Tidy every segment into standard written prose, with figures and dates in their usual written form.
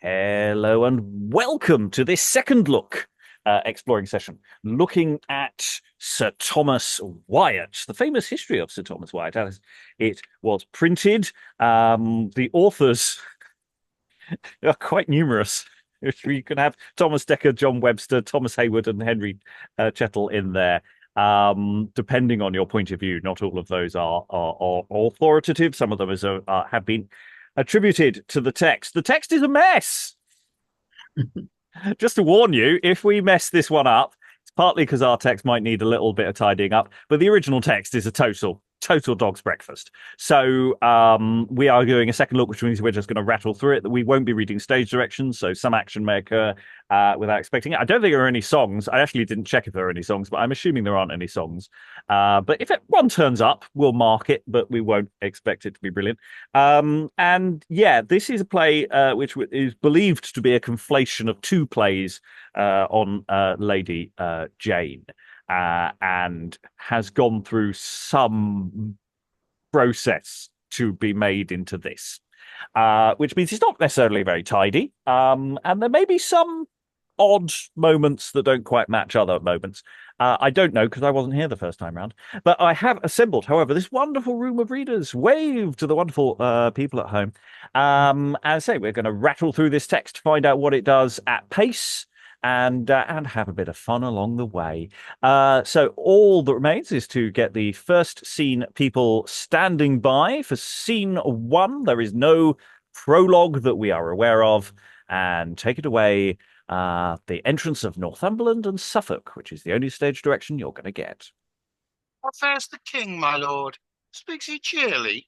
Hello and welcome to this second look exploring session, looking at Sir Thomas Wyatt, the famous history of Sir Thomas Wyatt as it was printed. The authors are quite numerous. You can have Thomas Dekker, John Webster, Thomas Heywood, and Henry Chettle in there. Depending on your point of view, not all of those are authoritative. Some of them have been attributed to the text. The text is a mess. Just to warn you, if we mess this one up, it's partly because our text might need a little bit of tidying up, but the original text is a total dog's breakfast. So we are doing a second look, which means we're just going to rattle through it. We won't be reading stage directions, so some action may occur without expecting it. I don't think there are any songs. I actually didn't check if there are any songs, but I'm assuming there aren't any songs. But if one turns up, we'll mark it, but we won't expect it to be brilliant. And yeah, this is a play which is believed to be a conflation of two plays on Lady Jane. And has gone through some process to be made into this, which means it's not necessarily very tidy. And there may be some odd moments that don't quite match other moments. I don't know because I wasn't here the first time round. But I have assembled, however, this wonderful room of readers. Wave to the wonderful people at home. And I say we're going to rattle through this text, find out what it does at pace, and have a bit of fun along the way. So all that remains is to get the first scene people standing by for scene one. There is no prologue that we are aware of. And take it away, the entrance of Northumberland and Suffolk, which is the only stage direction you're going to get. How fares the king, my lord? Speaks he cheerly?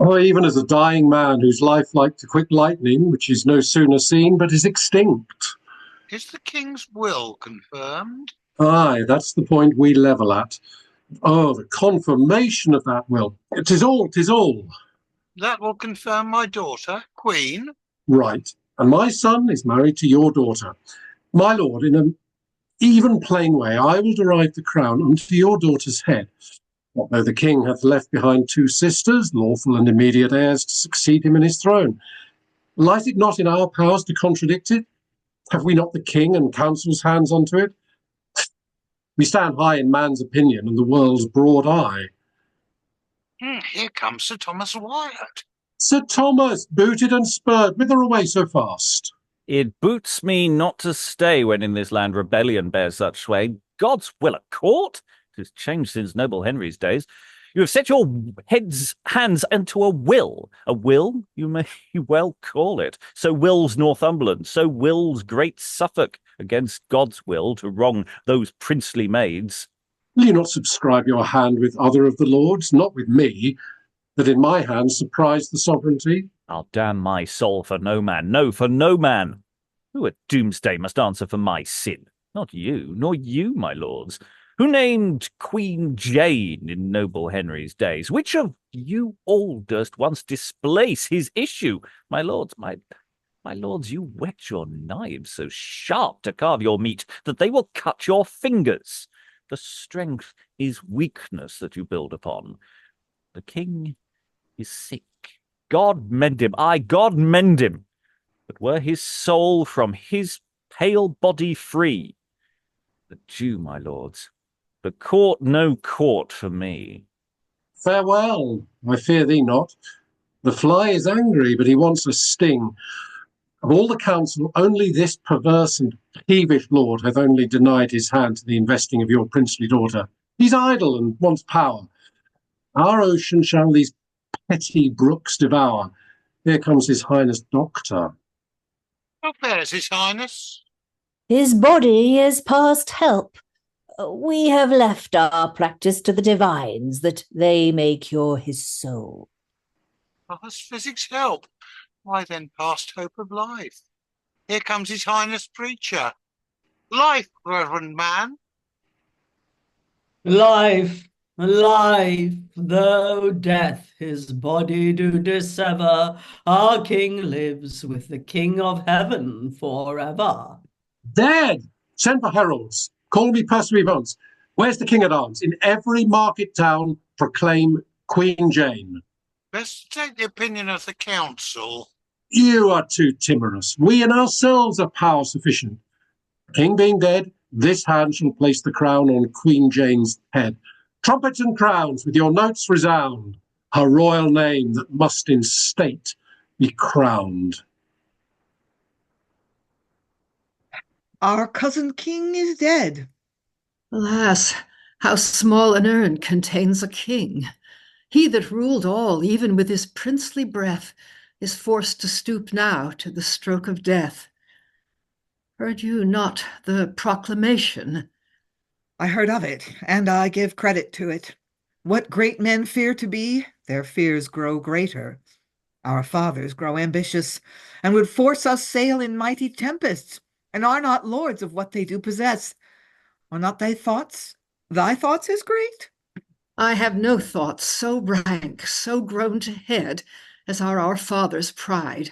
Oh, even as a dying man whose life like to quick lightning, which is no sooner seen but is extinct. Is the king's will confirmed? Aye, that's the point we level at. Oh, the confirmation of that will. 'Tis all. That will confirm my daughter, queen? Right, and my son is married to your daughter. My lord, in an even plain way, I will derive the crown unto your daughter's head. What though the king hath left behind two sisters, lawful and immediate heirs, to succeed him in his throne? Lies it not in our powers to contradict it? Have we not the king and council's hands onto it? We stand high in man's opinion and the world's broad eye. Here comes Sir Thomas Wyatt. Sir Thomas, booted and spurred, whither away so fast? It boots me not to stay when in this land rebellion bears such sway. God's will at court? It has changed since noble Henry's days. You have set your hands into a will. A will, you may well call it. So wills Northumberland, so wills great Suffolk against God's will to wrong those princely maids. Will you not subscribe your hand with other of the lords, not with me, that in my hand surprise the sovereignty? I'll damn my soul for no man, no, for no man. Who at doomsday must answer for my sin? Not you, nor you, my lords. Who named Queen Jane in noble Henry's days? Which of you all durst once displace his issue? My lords, my lords, you whet your knives so sharp to carve your meat that they will cut your fingers. The strength is weakness that you build upon. The king is sick. God mend him, aye, God mend him. But were his soul from his pale body free, the Jew, my lords, the court no court for me. Farewell, I fear thee not. The fly is angry, but he wants a sting. Of all the council, only this perverse and peevish lord hath only denied his hand to the investing of your princely daughter. He's idle and wants power. Our ocean shall these petty brooks devour. Here comes his highness doctor. How fares his highness? His body is past help. We have left our practice to the divines, that they may cure his soul. Past physics help? Why then past hope of life? Here comes his highness preacher. Life, reverend man. Life, life, though death his body do dissever, our king lives with the King of heaven forever. Dead! Send for heralds. Call me pursuivants. Where's the king at arms? In every market town, proclaim Queen Jane. Best take the opinion of the council. You are too timorous. We in ourselves are power sufficient. The king being dead, this hand shall place the crown on Queen Jane's head. Trumpets and crowns with your notes resound, her royal name that must in state be crowned. Our cousin king is dead. Alas, how small an urn contains a king. He that ruled all, even with his princely breath, is forced to stoop now to the stroke of death. Heard you not the proclamation? I heard of it, and I give credit to it. What great men fear to be, their fears grow greater. Our fathers grow ambitious, and would force us sail in mighty tempests, and are not lords of what they do possess. Are not thy thoughts as great? I have no thoughts so rank, so grown to head, as are our fathers' pride.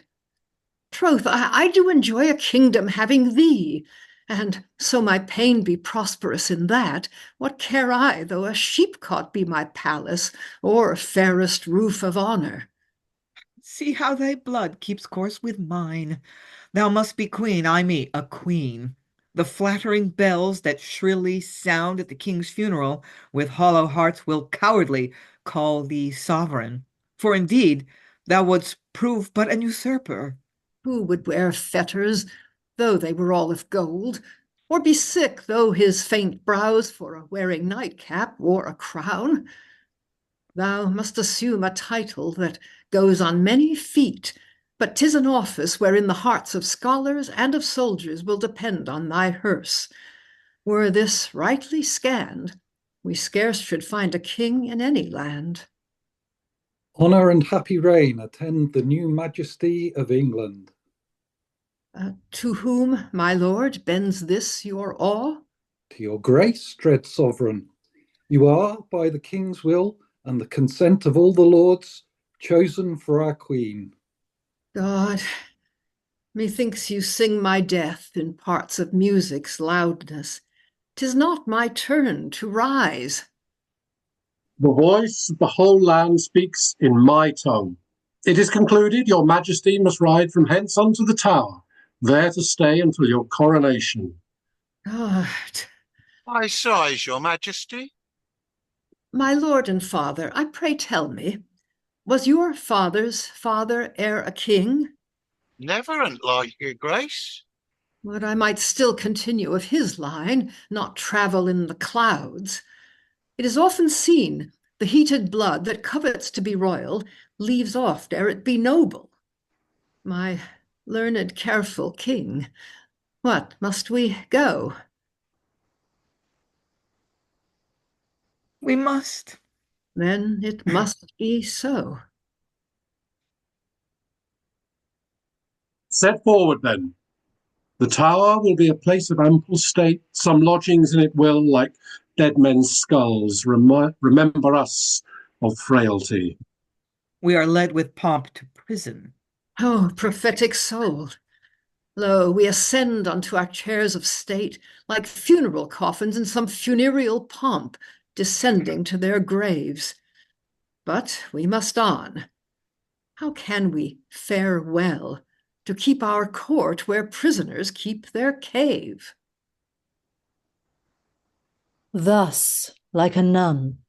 Troth, I do enjoy a kingdom having thee, and so my pain be prosperous in that, what care I though a sheepcot be my palace, or fairest roof of honour? See how thy blood keeps course with mine. Thou must be queen, I me, a queen. The flattering bells that shrilly sound at the king's funeral with hollow hearts will cowardly call thee sovereign. For indeed thou wouldst prove but an usurper. Who would wear fetters, though they were all of gold, or be sick, though his faint brows for a wearing nightcap wore a crown? Thou must assume a title that goes on many feet, but 'tis an office wherein the hearts of scholars and of soldiers will depend on thy hearse. Were this rightly scanned, we scarce should find a king in any land. Honour and happy reign attend the new majesty of England. To whom, my lord, bends this your awe? To your grace, dread sovereign. You are, by the king's will and the consent of all the lords, chosen for our queen. God, methinks you sing my death in parts of music's loudness. 'Tis not my turn to rise. The voice of the whole land speaks in my tongue. It is concluded your majesty must ride from hence unto the tower, there to stay until your coronation. God, Why sighs your majesty? my lord and father, I pray tell me, was your father's father e'er a king? Never and like your grace. Would I might still continue of his line, not travel in the clouds. It is often seen, the heated blood that covets to be royal leaves oft ere it be noble. My learned, careful king, what, must we go? We must. Then it must be so. Set forward then. The tower will be a place of ample state. Some lodgings in it will, like dead men's skulls, remember us of frailty. We are led with pomp to prison. Oh, prophetic soul! Lo, we ascend unto our chairs of state, like funeral coffins in some funereal pomp, descending to their graves. But we must on. How can we fare well to keep our court where prisoners keep their cave? Thus, like a nun,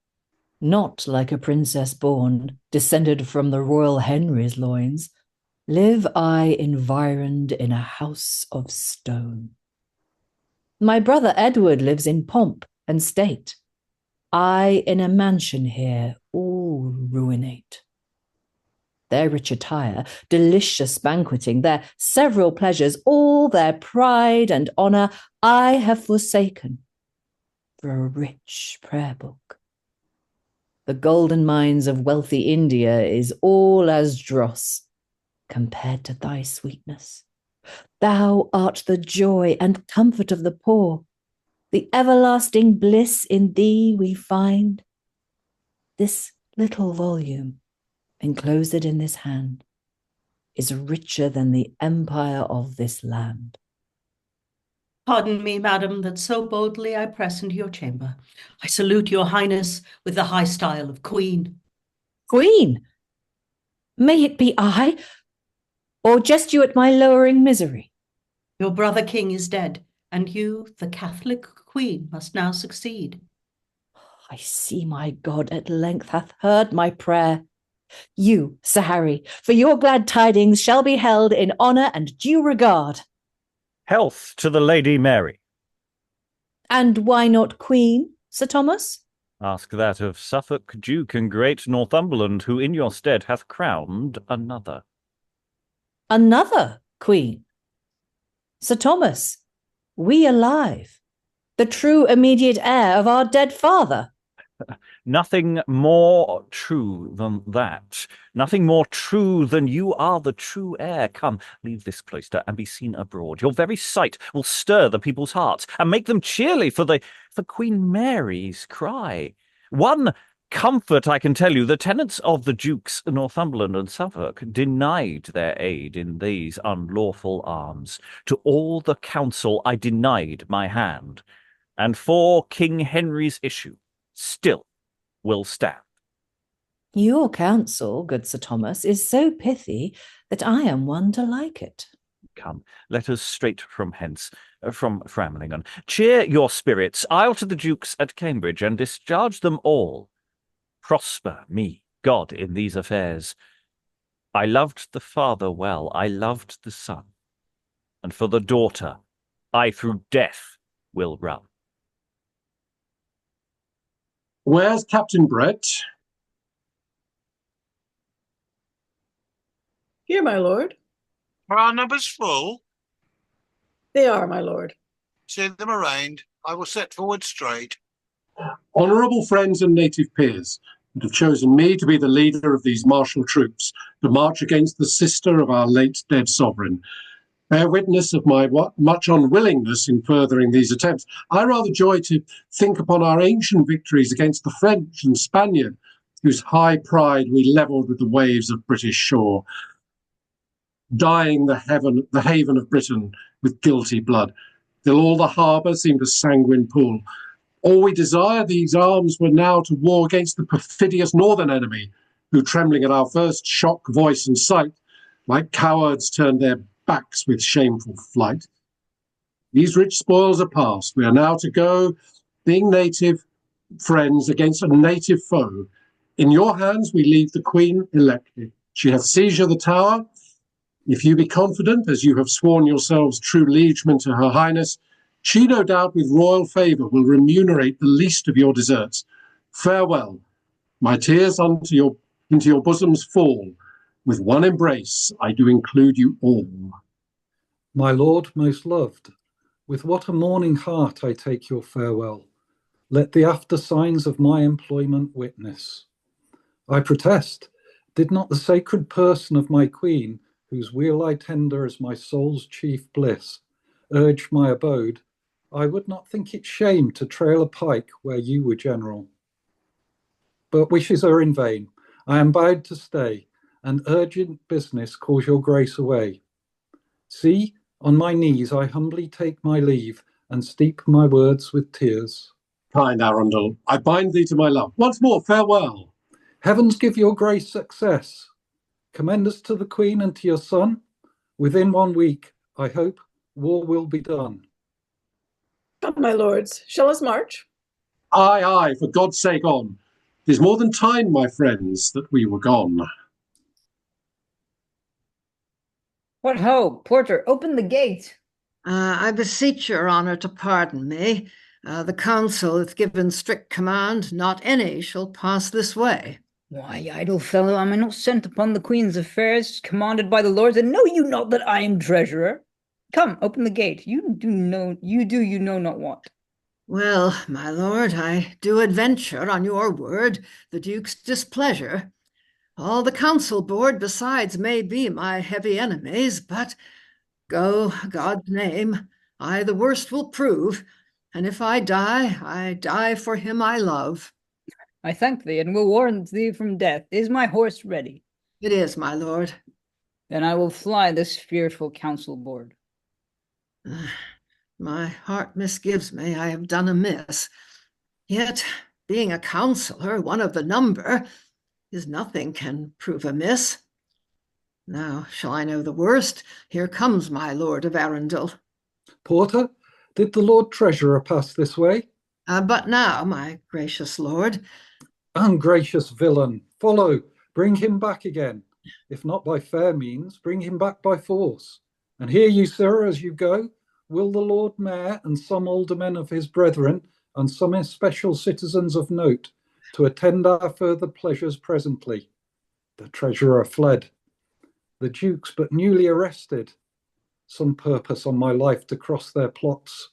not like a princess born, descended from the royal Henry's loins, live I environed in a house of stone. My brother Edward lives in pomp and state. I in a mansion here, all ruinate. Their rich attire, delicious banqueting, their several pleasures, all their pride and honour I have forsaken for a rich prayer book. The golden mines of wealthy India is all as dross compared to thy sweetness. Thou art the joy and comfort of the poor. The everlasting bliss in thee we find. This little volume, enclosed in this hand, is richer than the empire of this land. Pardon me, madam, that so boldly I press into your chamber. I salute your highness with the high style of queen. Queen, may it be I? Or jest you at my lowering misery? Your brother king is dead, and you, the Catholic queen, must now succeed. I see my God at length hath heard my prayer. You, Sir Harry, for your glad tidings shall be held in honour and due regard. Health to the Lady Mary. And why not Queen, Sir Thomas? Ask that of Suffolk, Duke and great Northumberland, who in your stead hath crowned another. Another Queen? Sir Thomas, we alive, the true immediate heir of our dead father. Nothing more true than that. Nothing more true than you are the true heir. Come, leave this cloister and be seen abroad. Your very sight will stir the people's hearts and make them cheerly for Queen Mary's cry. One comfort I can tell you, the tenants of the Dukes Northumberland and Suffolk denied their aid in these unlawful arms. To all the council I denied my hand, and for King Henry's issue still will stand. Your counsel, good Sir Thomas, is so pithy that I am one to like it. Come, let us straight from hence, from Framlingham. Cheer your spirits. I'll to the Dukes at Cambridge and discharge them all. Prosper me, God, in these affairs. I loved the father well, I loved the son, and for the daughter I through death will run. Where's Captain Brett? Here, my lord. Are our numbers full? They are, my lord. See them arraigned. I will set forward straight. Honourable friends and native peers, that have chosen me to be the leader of these martial troops to march against the sister of our late dead sovereign. Bear witness of my much unwillingness in furthering these attempts. I rather joy to think upon our ancient victories against the French and Spaniard, whose high pride we levelled with the waves of British shore, dyeing the haven of Britain with guilty blood, till all the harbour seemed a sanguine pool. All we desire these arms were now to war against the perfidious northern enemy, who, trembling at our first shock, voice, and sight, like cowards turned their backs with shameful flight. These rich spoils are past. We are now to go, being native friends, against a native foe. In your hands we leave the Queen elected. She hath seizure of the Tower. If you be confident, as you have sworn yourselves true liegemen to her Highness, she no doubt with royal favour will remunerate the least of your deserts. Farewell. My tears into your bosoms fall. With one embrace I do include you all. My lord most loved, with what a mourning heart I take your farewell. Let the after signs of my employment witness. I protest, did not the sacred person of my queen, whose weal I tender as my soul's chief bliss, urge my abode, I would not think it shame to trail a pike where you were general. But wishes are in vain. I am bound to stay, and urgent business calls your grace away. See, on my knees I humbly take my leave, and steep my words with tears. Kind Arundel, I bind thee to my love. Once more, farewell. Heavens give your grace success. Commend us to the Queen and to your son. Within 1 week, I hope, war will be done. Come, my lords, shall us march? Aye, aye, for God's sake on. 'Tis more than time, my friends, that we were gone. What ho, porter, open the gate. I beseech your honour to pardon me. The council hath given strict command, not any shall pass this way. Why, idle fellow, am I not sent upon the Queen's affairs, commanded by the lords, and know you not that I am treasurer? Come, open the gate. You know not what. Well, my lord, I do adventure on your word the Duke's displeasure. All the council board besides may be my heavy enemies, but go, God's name, I the worst will prove, and if I die for him I love. I thank thee, and will warrant thee from death. Is my horse ready? It is, my lord. Then I will fly this fearful council board. My heart misgives me I have done amiss. Yet, being a counsellor, one of the number, is nothing can prove amiss. Now shall I know the worst? Here comes my lord of Arundel. Porter, did the Lord Treasurer pass this way? But now, my gracious lord. Ungracious villain, follow, bring him back again. If not by fair means, bring him back by force. And hear you, sir, as you go, will the Lord Mayor and some aldermen of his brethren, and some especial citizens of note, to attend our further pleasures presently. The treasurer fled. The dukes but newly arrested. Some purpose on my life to cross their plots.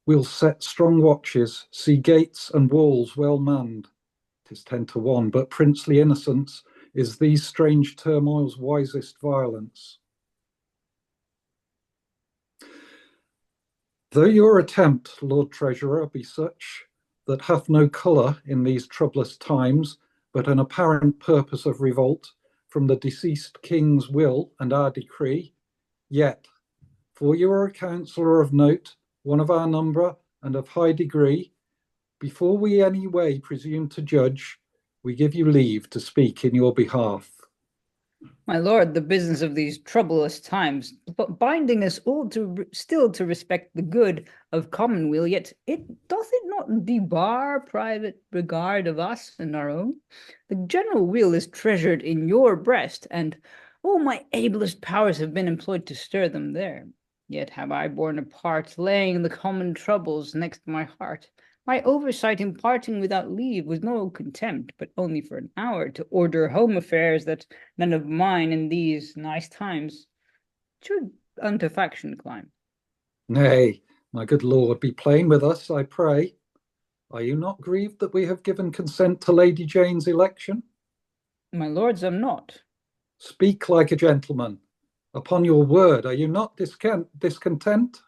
We'll set strong watches, see gates and walls well manned. 'Tis 10 to 1, but princely innocence is these strange turmoils' wisest violence. Though your attempt, Lord Treasurer, be such that hath no colour in these troublous times, but an apparent purpose of revolt from the deceased king's will and our decree, yet, for you are a counsellor of note, one of our number and of high degree, before we any way presume to judge, we give you leave to speak in your behalf. My lord, the business of these troublous times, but binding us all still to respect the good of commonweal, yet doth it not debar private regard of us and our own? The general weal is treasured in your breast, and all my ablest powers have been employed to stir them there. Yet have I borne a part, laying the common troubles next my heart. My oversight in parting without leave was no contempt, but only for an hour, to order home affairs that none of mine in these nice times should unto faction climb. Nay, my good lord, be plain with us, I pray. Are you not grieved that we have given consent to Lady Jane's election? My lords, I'm not. Speak like a gentleman. Upon your word, are you not discontent?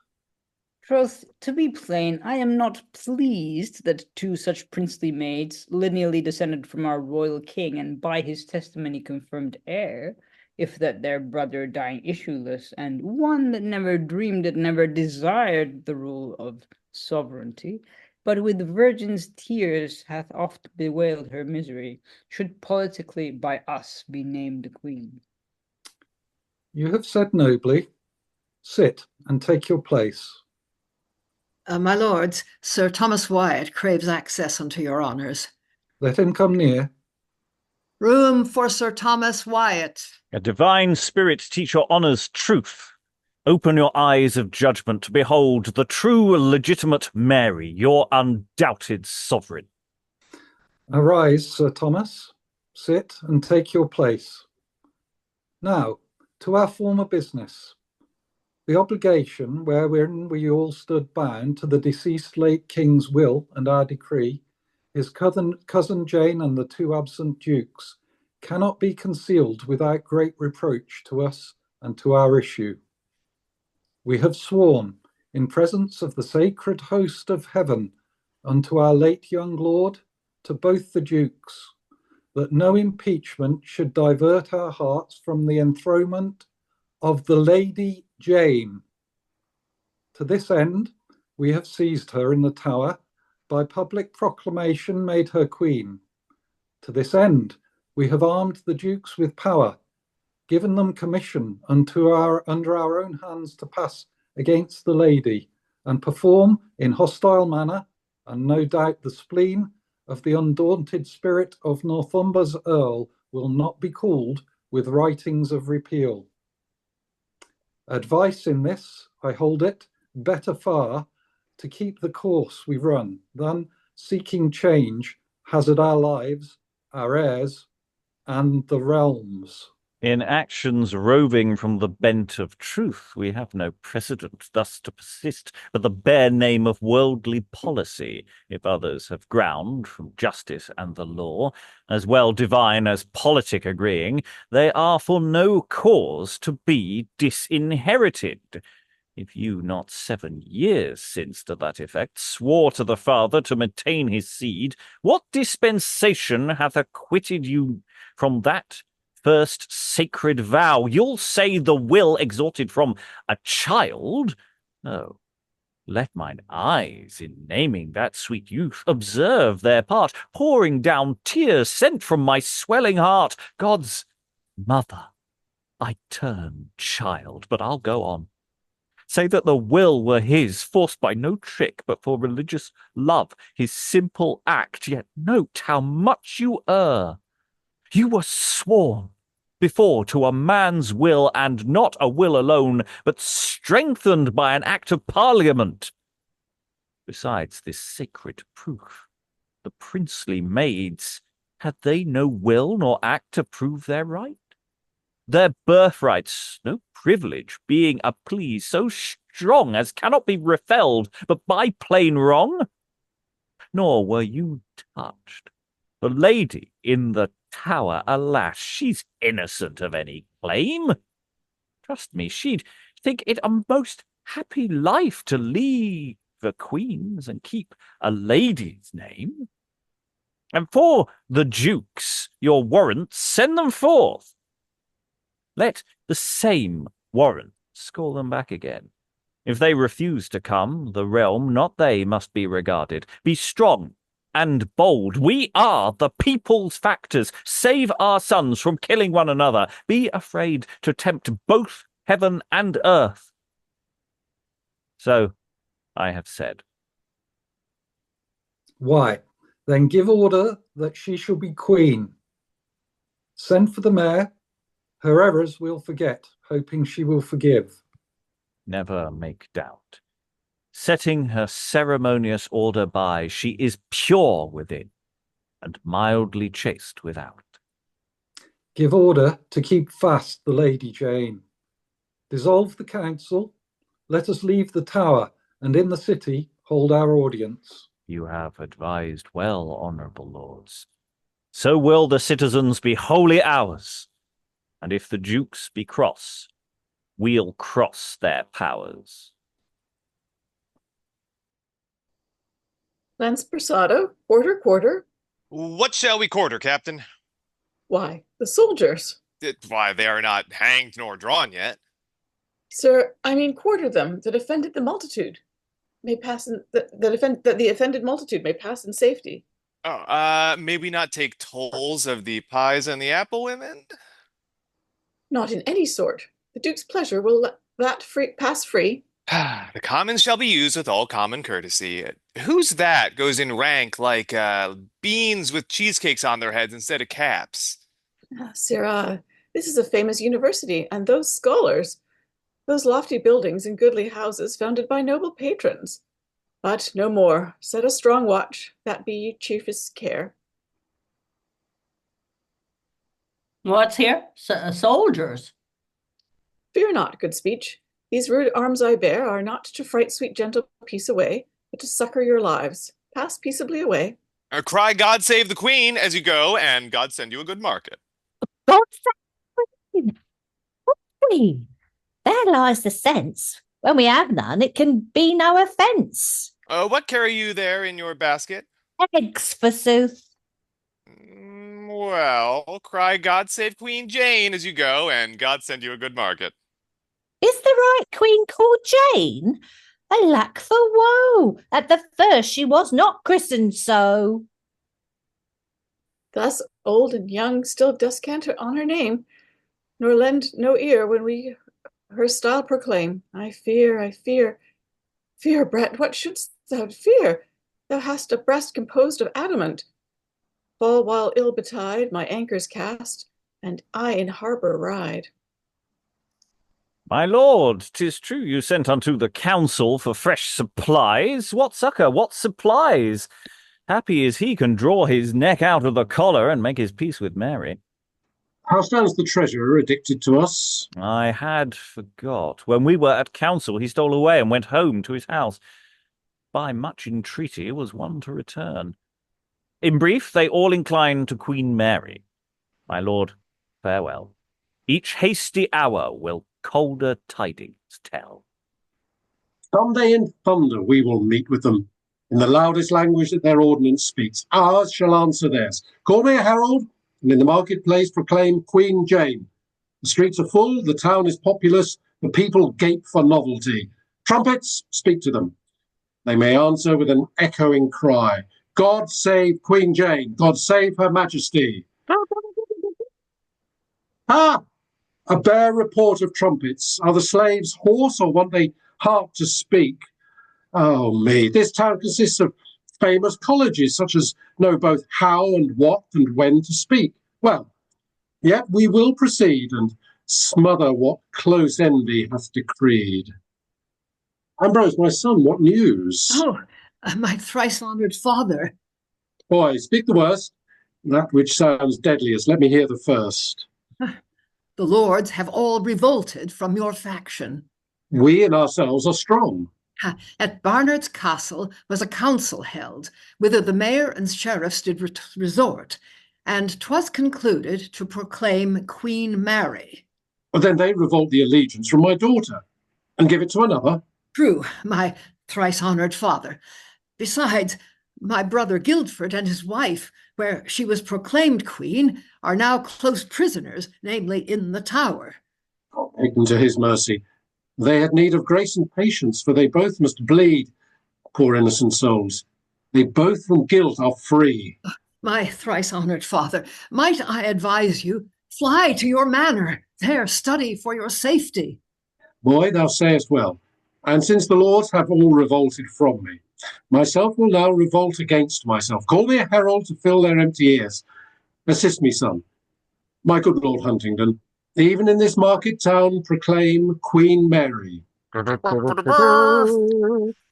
Troth, to be plain, I am not pleased that two such princely maids, lineally descended from our royal king, and by his testimony confirmed heir, if that their brother dying issueless, and one that never dreamed it, never desired the rule of sovereignty, but with virgin's tears hath oft bewailed her misery, should politically by us be named a queen. You have said nobly. Sit and take your place. My lords, Sir Thomas Wyatt craves access unto your honours. Let him come near. Room for Sir Thomas Wyatt. A divine spirit teach your honours truth. Open your eyes of judgment to behold the true legitimate Mary, your undoubted sovereign. Arise, Sir Thomas. Sit and take your place. Now, to our former business. The obligation wherein we all stood bound to the deceased late king's will and our decree, his cousin Jane and the two absent dukes, cannot be concealed without great reproach to us and to our issue. We have sworn, in presence of the sacred host of heaven, unto our late young lord, to both the dukes, that no impeachment should divert our hearts from the enthronement of the Lady Jane. To this end, we have seized her in the Tower, by public proclamation made her queen. To this end, we have armed the dukes with power, given them commission under our own hands to pass against the lady, and perform in hostile manner, and no doubt the spleen of the undaunted spirit of Northumberland's Earl will not be cooled with writings of repeal. Advice in this, I hold it, better far to keep the course we run than, seeking change, hazard our lives, our heirs, and the realms. In actions roving from the bent of truth, we have no precedent thus to persist, but the bare name of worldly policy, if others have ground from justice and the law, as well divine as politic agreeing, they are for no cause to be disinherited. If you not 7 years since to that effect swore to the father to maintain his seed, what dispensation hath acquitted you from that first sacred vow? You'll say the will extorted from a child? Oh, let mine eyes, in naming that sweet youth, observe their part, pouring down tears sent from my swelling heart. God's mother, I turn, child, but I'll go on. Say that the will were his, forced by no trick, but for religious love, his simple act. Yet note how much you err. You were sworn before to a man's will, and not a will alone, but strengthened by an act of Parliament. Besides this sacred proof, the princely maids, had they no will nor act to prove their right? Their birthrights, no privilege, being a plea so strong as cannot be refelled but by plain wrong? Nor were you touched. The lady in the tower, alas, she's innocent of any claim. Trust me, she'd think it a most happy life to leave the queen's and keep a lady's name. And for the dukes, your warrants, send them forth. Let the same warrant call them back again. If they refuse to come, the realm, not they, must be regarded. Be strong and bold. We are the people's factors. Save our sons from killing one another. Be afraid to tempt both heaven and earth. So I have said. Why, then give order that she shall be queen. Send for the mayor. Her errors we'll forget, hoping she will forgive. Never make doubt. Setting her ceremonious order by, she is pure within, and mildly chaste without. Give order to keep fast the Lady Jane. Dissolve the council. Let us leave the tower, and in the city hold our audience. You have advised well, honourable lords. So will the citizens be wholly ours. And if the dukes be cross, we'll cross their powers. Lance Persado, quarter. What shall we quarter, Captain? Why, the soldiers. Why, they are not hanged nor drawn yet. Sir, I mean quarter them that offended the multitude. May pass in, that the offended multitude may pass in safety. Oh, may we not take tolls of the pies and the apple women? Not in any sort. The Duke's pleasure will let that pass free. The commons shall be used with all common courtesy. Who's that goes in rank like beans with cheesecakes on their heads instead of caps? Sir, this is a famous university, and those scholars, those lofty buildings and goodly houses founded by noble patrons. But no more. Set a strong watch, that be your chiefest care. What's here? Soldiers. Fear not, good speech. These rude arms I bear are not to fright sweet gentle peace away, but to succour your lives. Pass peaceably away. Cry God save the Queen as you go, and God send you a good market. God save the Queen. Queen. There lies the sense. When we have none, it can be no offence. What carry you there in your basket? Eggs, forsooth. Well, cry God save Queen Jane as you go, and God send you a good market. Is the right queen called Jane? Alack for woe! At the first she was not christened so. Thus old and young still descant on her name, nor lend no ear when we her style proclaim. I fear. Fear, Brett, what shouldst thou fear? Thou hast a breast composed of adamant. Fall while ill betide, my anchors cast, and I in harbour ride. My lord, 'tis true you sent unto the council for fresh supplies. What succour, what supplies? Happy is he can draw his neck out of the collar and make his peace with Mary. How stands the treasurer addicted to us? I had forgot. When we were at council, he stole away and went home to his house. By much entreaty was won to return. In brief, they all incline to Queen Mary. My lord, farewell. Each hasty hour will colder tidings tell. Some day in thunder we will meet with them, in the loudest language that their ordinance speaks. Ours shall answer theirs. Call me a herald, and in the marketplace proclaim Queen Jane. The streets are full, the town is populous, the people gape for novelty. Trumpets, speak to them. They may answer with an echoing cry. God save Queen Jane, God save her majesty. Ah! A bare report of trumpets. Are the slaves hoarse, or want they harp to speak? Oh me, this town consists of famous colleges, such as know both how and what and when to speak. Well, yet we will proceed and smother what close envy hath decreed. Ambrose, my son, what news? Oh, my thrice-honoured father. Boy, speak the worst. That which sounds deadliest, let me hear the first. The lords have all revolted from your faction. We in ourselves are strong. At Barnard's Castle was a council held, whither the mayor and sheriffs did resort, and 'twas concluded to proclaim Queen Mary. But then they revolt the allegiance from my daughter, and give it to another. True, my thrice-honoured father. Besides, my brother Guildford and his wife, where she was proclaimed queen, are now close prisoners, namely in the Tower. God take them to his mercy. They had need of grace and patience, for they both must bleed, poor innocent souls. They both from guilt are free. My thrice-honoured father, might I advise you, fly to your manor, there study for your safety. Boy, thou sayest well. And since the lords have all revolted from me, myself will now revolt against myself. Call me a herald to fill their empty ears. Assist me, son. My good Lord Huntingdon, even in this market town proclaim Queen Mary.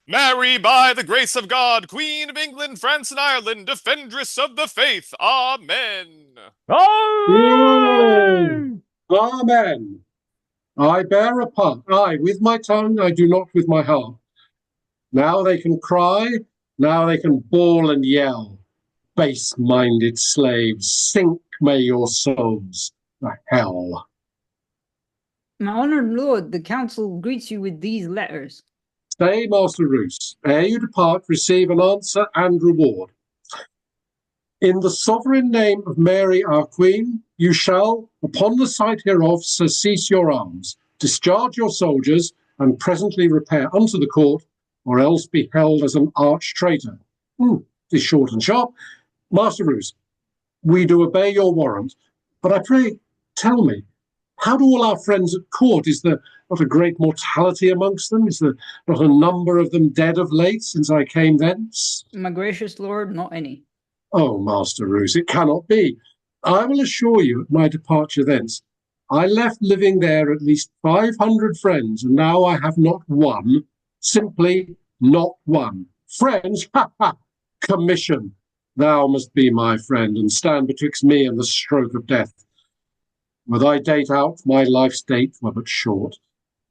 Mary, by the grace of God, Queen of England, France, and Ireland, defendress of the faith. Amen. Amen. Amen. I bear a part. I, with my tongue, I do not with my heart. Now they can cry, now they can bawl and yell. Base-minded slaves, sink may your souls to hell. My honoured lord, the council greets you with these letters. Stay, Master Roose. Ere you depart, receive an answer and reward. In the sovereign name of Mary our Queen, you shall, upon the sight hereof, surcease your arms, discharge your soldiers, and presently repair unto the court, or else be held as an arch traitor. Tis short and sharp. Master Roose, we do obey your warrant, but I pray, tell me, how do all our friends at court? Is there not a great mortality amongst them? Is there not a number of them dead of late since I came thence? My gracious lord, not any. Oh, Master Roose, it cannot be. I will assure you at my departure thence, I left living there at least 500 friends, and now I have not one, simply not one. Friends, ha ha, commission. Thou must be my friend, and stand betwixt me and the stroke of death. Were thy date out, my life's date were but short.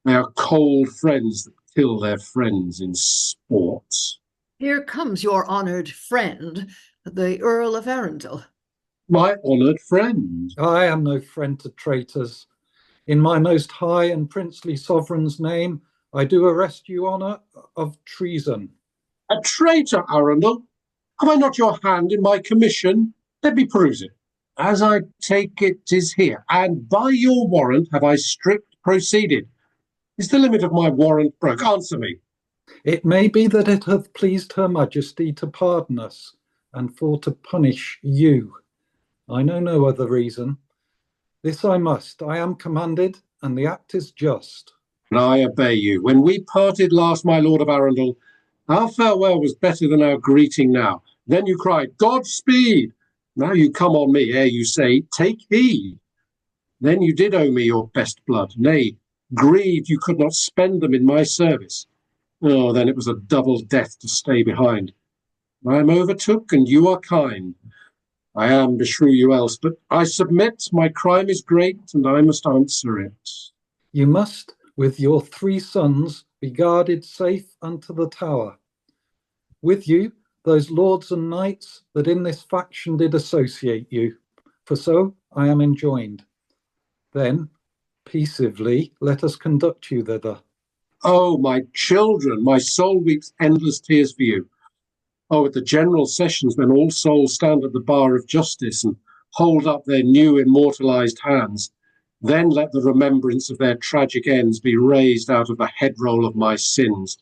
They are cold friends that kill their friends in sport. Here comes your honoured friend, the Earl of Arundel. My honoured friend. I am no friend to traitors. In my most high and princely sovereign's name, I do arrest you honour of treason. A traitor, Arundel? Have I not your hand in my commission? Let me peruse it. As I take it, 'tis here, and by your warrant have I strict proceeded. Is the limit of my warrant broke? Answer me. It may be that it hath pleased her majesty to pardon us, and for to punish you. I know no other reason. This I must, I am commanded, and the act is just. And I obey you. When we parted last, my lord of Arundel, our farewell was better than our greeting now. Then you cried, Godspeed. Now you come on me ere you say, take heed. Then you did owe me your best blood. Nay, grieved you could not spend them in my service. Oh, then it was a double death to stay behind. I am overtook, and you are kind. I am, beshrew you else, but I submit, my crime is great, and I must answer it. You must, with your 3 sons, be guarded safe unto the Tower. With you, those lords and knights that in this faction did associate you, for so I am enjoined. Then, peaceably, let us conduct you thither. Oh, my children, my soul weeps endless tears for you. Oh, at the general sessions when all souls stand at the bar of justice and hold up their new immortalized hands, then let the remembrance of their tragic ends be raised out of the headroll of my sins.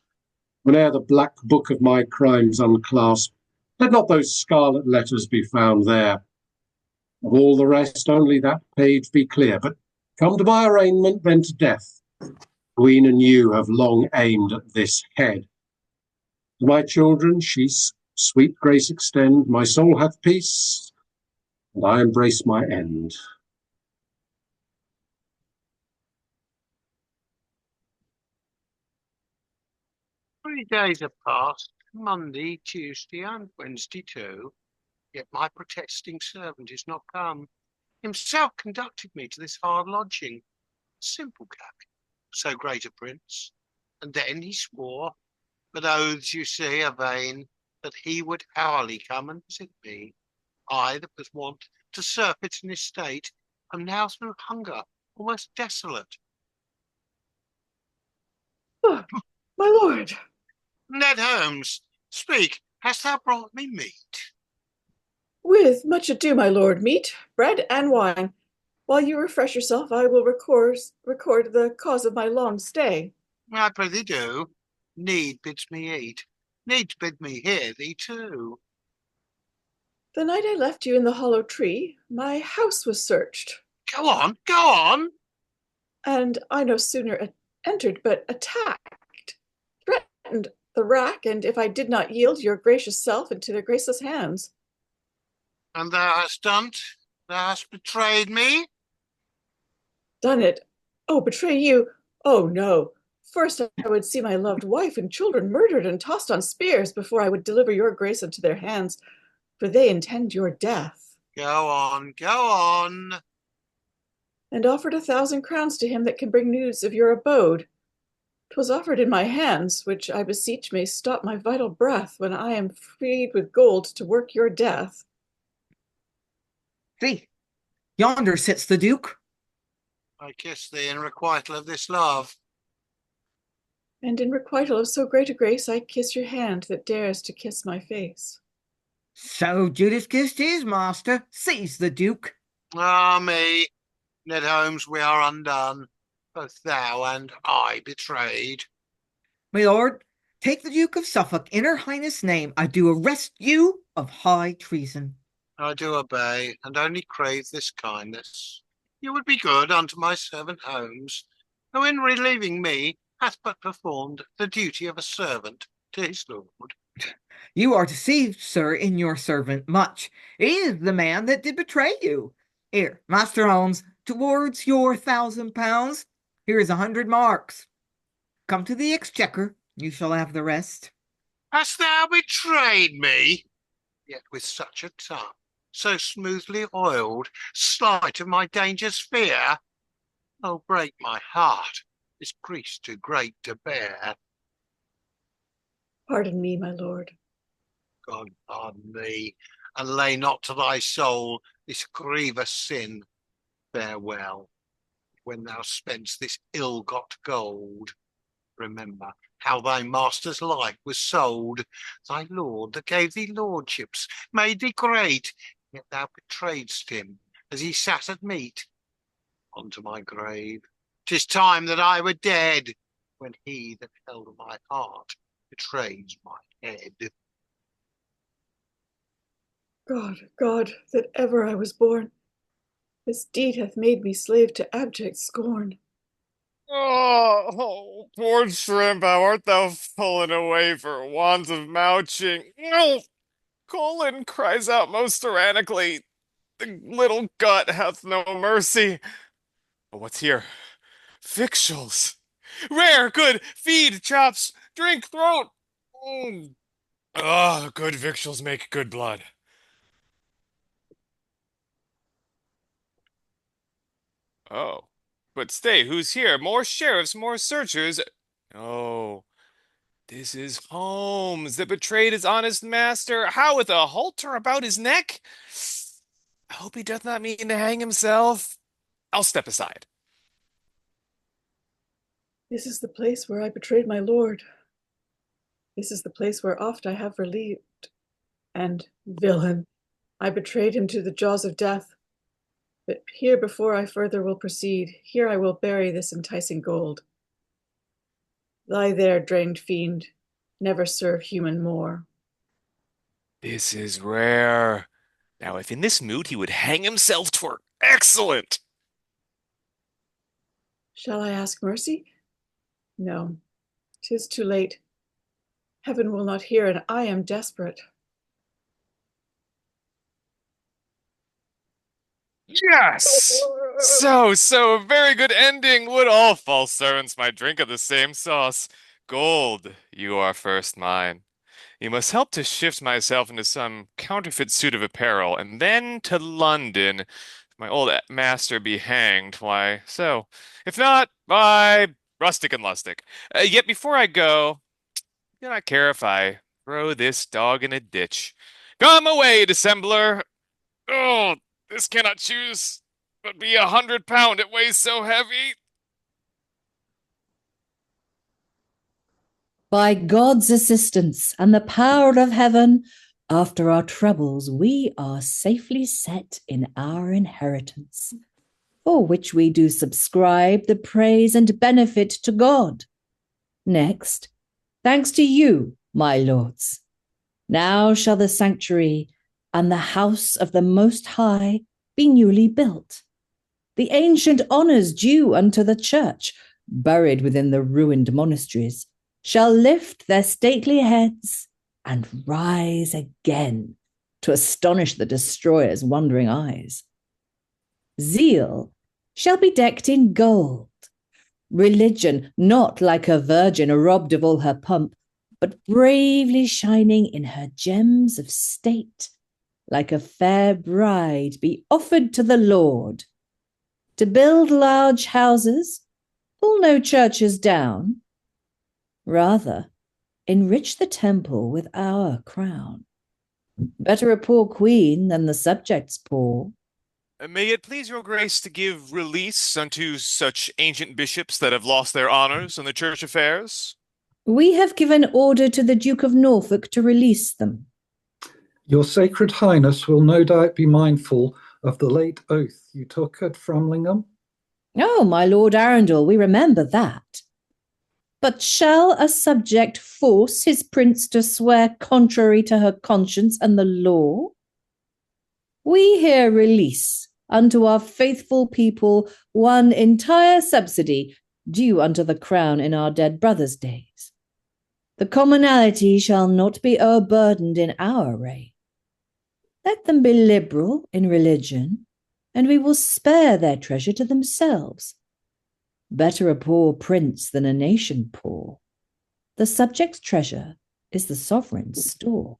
Whene'er the black book of my crimes unclasp, let not those scarlet letters be found there. Of all the rest, only that page be clear. But Come to my arraignment, then to death. Queen and you have long aimed at this head. To my children, sweet grace extend. My soul hath peace, and I embrace my end. 3 days have passed, Monday, Tuesday, and Wednesday too, yet my protesting servant is not come. Himself conducted me to this hard lodging. Simple cabin, so great a prince. And then he swore, but oaths you see are vain, that he would hourly come and visit me. I, that was wont to surfeit an estate, am now through hunger almost desolate. Oh, my lord. Ned Holmes, speak, hast thou brought me meat? With much ado, my lord, meat, bread, and wine. While you refresh yourself, I will record the cause of my long stay. I prithee do. Need bids me eat. Need bid me hear thee too. The night I left you in the hollow tree, my house was searched. Go on, go on. And I no sooner entered, but attacked, threatened the rack, and if I did not yield your gracious self into their graceless hands. And thou hast done't? Thou hast betrayed me? Done it? Oh, betray you? Oh, no. First I would see my loved wife and children murdered and tossed on spears before I would deliver your grace into their hands, for they intend your death. Go on, go on. And offered 1,000 crowns to him that can bring news of your abode. 'Twas offered in my hands, which I beseech may stop my vital breath when I am freed with gold to work your death. See, yonder sits the Duke. I kiss thee in requital of this love. And in requital of so great a grace, I kiss your hand that dares to kiss my face. So Judas kissed his master. Seize the Duke. Ah me, Ned Holmes, we are undone. Both thou and I betrayed. My lord, take the Duke of Suffolk in her highness' name. I do arrest you of high treason. I do obey, and only crave this kindness. You would be good unto my servant Holmes, who in relieving me hath but performed the duty of a servant to his lord. You are deceived, sir, in your servant much. He is the man that did betray you. Here, Master Holmes, towards your £1,000, here is 100 marks. Come to the exchequer, you shall have the rest. Hast thou betrayed me? Yet with such a tongue, so smoothly oiled, slight of my danger's fear. Oh, break my heart, this grief's too great to bear. Pardon me, my lord. God pardon thee, and lay not to thy soul this grievous sin. Farewell. When thou spend'st this ill-got gold, remember how thy master's life was sold. Thy lord that gave thee lordships, made thee great, yet thou betrayedst him as he sat at meat. On to my grave, 'tis time that I were dead, when he that held my heart betrays my head. God, God, that ever I was born, this deed hath made me slave to abject scorn. Oh, poor shrimp, how art thou fallen away for want of mouching? No! Colin cries out most tyrannically. The little gut hath no mercy. But what's here? Victuals! Rare, good, feed, chops, drink, throat! Good victuals make good blood. Oh, but stay, who's here? More sheriffs, more searchers. Oh, this is Holmes that betrayed his honest master. How, with a halter about his neck? I hope he doth not mean to hang himself. I'll step aside. This is the place where I betrayed my lord. This is the place where oft I have relieved. And, villain, I betrayed him to the jaws of death. But here, before I further will proceed, here I will bury this enticing gold. Lie there, drained fiend, never serve human more. This is rare. Now, if in this mood he would hang himself, 'twere excellent. Shall I ask mercy? No, 'tis too late. Heaven will not hear, and I am desperate. Yes! So, a very good ending. Would all false servants might drink of the same sauce. Gold, you are first mine. You must help to shift myself into some counterfeit suit of apparel, and then to London. If my old master be hanged, why, so. If not, by rustic and lustic. Yet before I go, do not care if I throw this dog in a ditch. Come away, dissembler. Oh, this cannot choose but be 100 pound. It weighs so heavy. By God's assistance and the power of heaven, after our troubles, we are safely set in our inheritance, for which we do subscribe the praise and benefit to God. Next, thanks to you, my lords. Now shall the sanctuary and the house of the Most High be newly built. The ancient honours due unto the church, buried within the ruined monasteries, shall lift their stately heads and rise again to astonish the destroyer's wondering eyes. Zeal shall be decked in gold. Religion, not like a virgin robbed of all her pomp, but bravely shining in her gems of state, like a fair bride, be offered to the Lord. To build large houses, pull no churches down. Rather, enrich the temple with our crown. Better a poor queen than the subjects poor. May it please your grace to give release unto such ancient bishops that have lost their honours in the church affairs? We have given order to the Duke of Norfolk to release them. Your Sacred Highness will no doubt be mindful of the late oath you took at Framlingham. Oh, my Lord Arundel, we remember that. But shall a subject force his prince to swear contrary to her conscience and the law? We here release unto our faithful people one entire subsidy due unto the crown in our dead brothers' days. The commonalty shall not be o'erburdened in our reign. Let them be liberal in religion, and we will spare their treasure to themselves. Better a poor prince than a nation poor. The subject's treasure is the sovereign's store.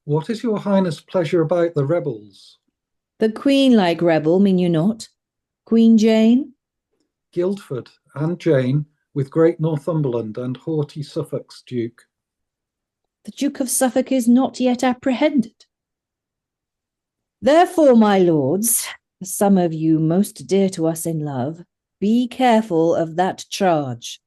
What is your Highness' pleasure about the rebels? The queen-like rebel, mean you not? Queen Jane? Guildford and Jane, with great Northumberland and haughty Suffolk's Duke. The Duke of Suffolk is not yet apprehended. Therefore, my lords, some of you most dear to us in love, be careful of that charge.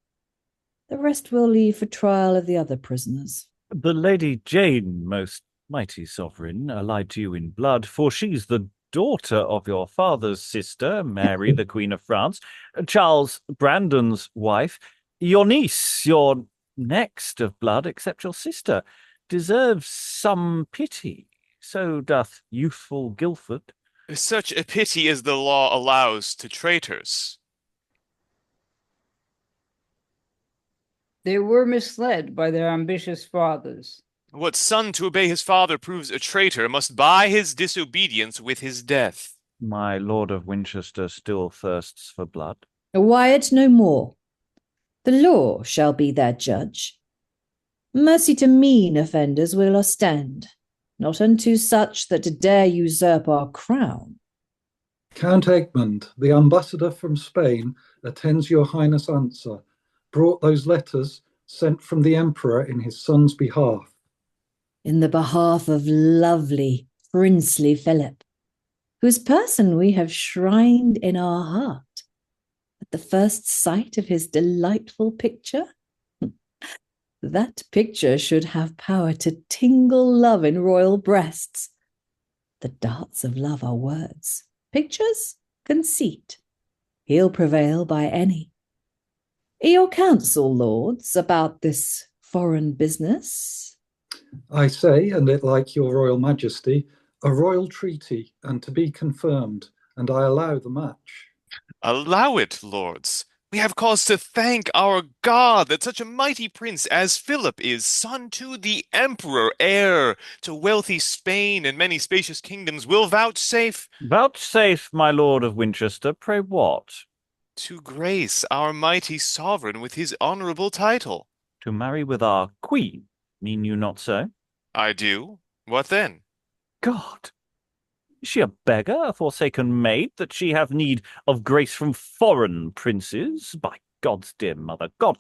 The rest we'll leave for trial of the other prisoners. The Lady Jane, most mighty sovereign, allied to you in blood, for she's the daughter of your father's sister, Mary, the Queen of France, Charles Brandon's wife, your niece, your next of blood, except your sister, deserves some pity. So doth youthful Guildford. Such a pity as the law allows to traitors. They were misled by their ambitious fathers. What son to obey his father proves a traitor must buy his disobedience with his death. My Lord of Winchester still thirsts for blood. Wyatt no more. The law shall be their judge. Mercy to mean offenders will ostend, not unto such that dare usurp our crown. Count Egmont, the ambassador from Spain, attends your Highness' answer, brought those letters sent from the Emperor in his son's behalf. In the behalf of lovely, princely Philip, whose person we have shrined in our heart. At the first sight of his delightful picture, that picture should have power to tingle love in royal breasts. The darts of love are words, pictures, conceit. He'll prevail by any. Your counsel, lords, about this foreign business? I say, and it like your Royal Majesty, a royal treaty and to be confirmed, and I allow the match. Allow it, lords. We have cause to thank our God that such a mighty prince as Philip is, son to the emperor, heir to wealthy Spain and many spacious kingdoms, will vouchsafe my lord of Winchester, pray what? to grace our mighty sovereign with his honourable title. To marry with our queen, mean you not so? I do. What then? God! Is she a beggar, a forsaken maid, that she have need of grace from foreign princes? By God's dear mother, God,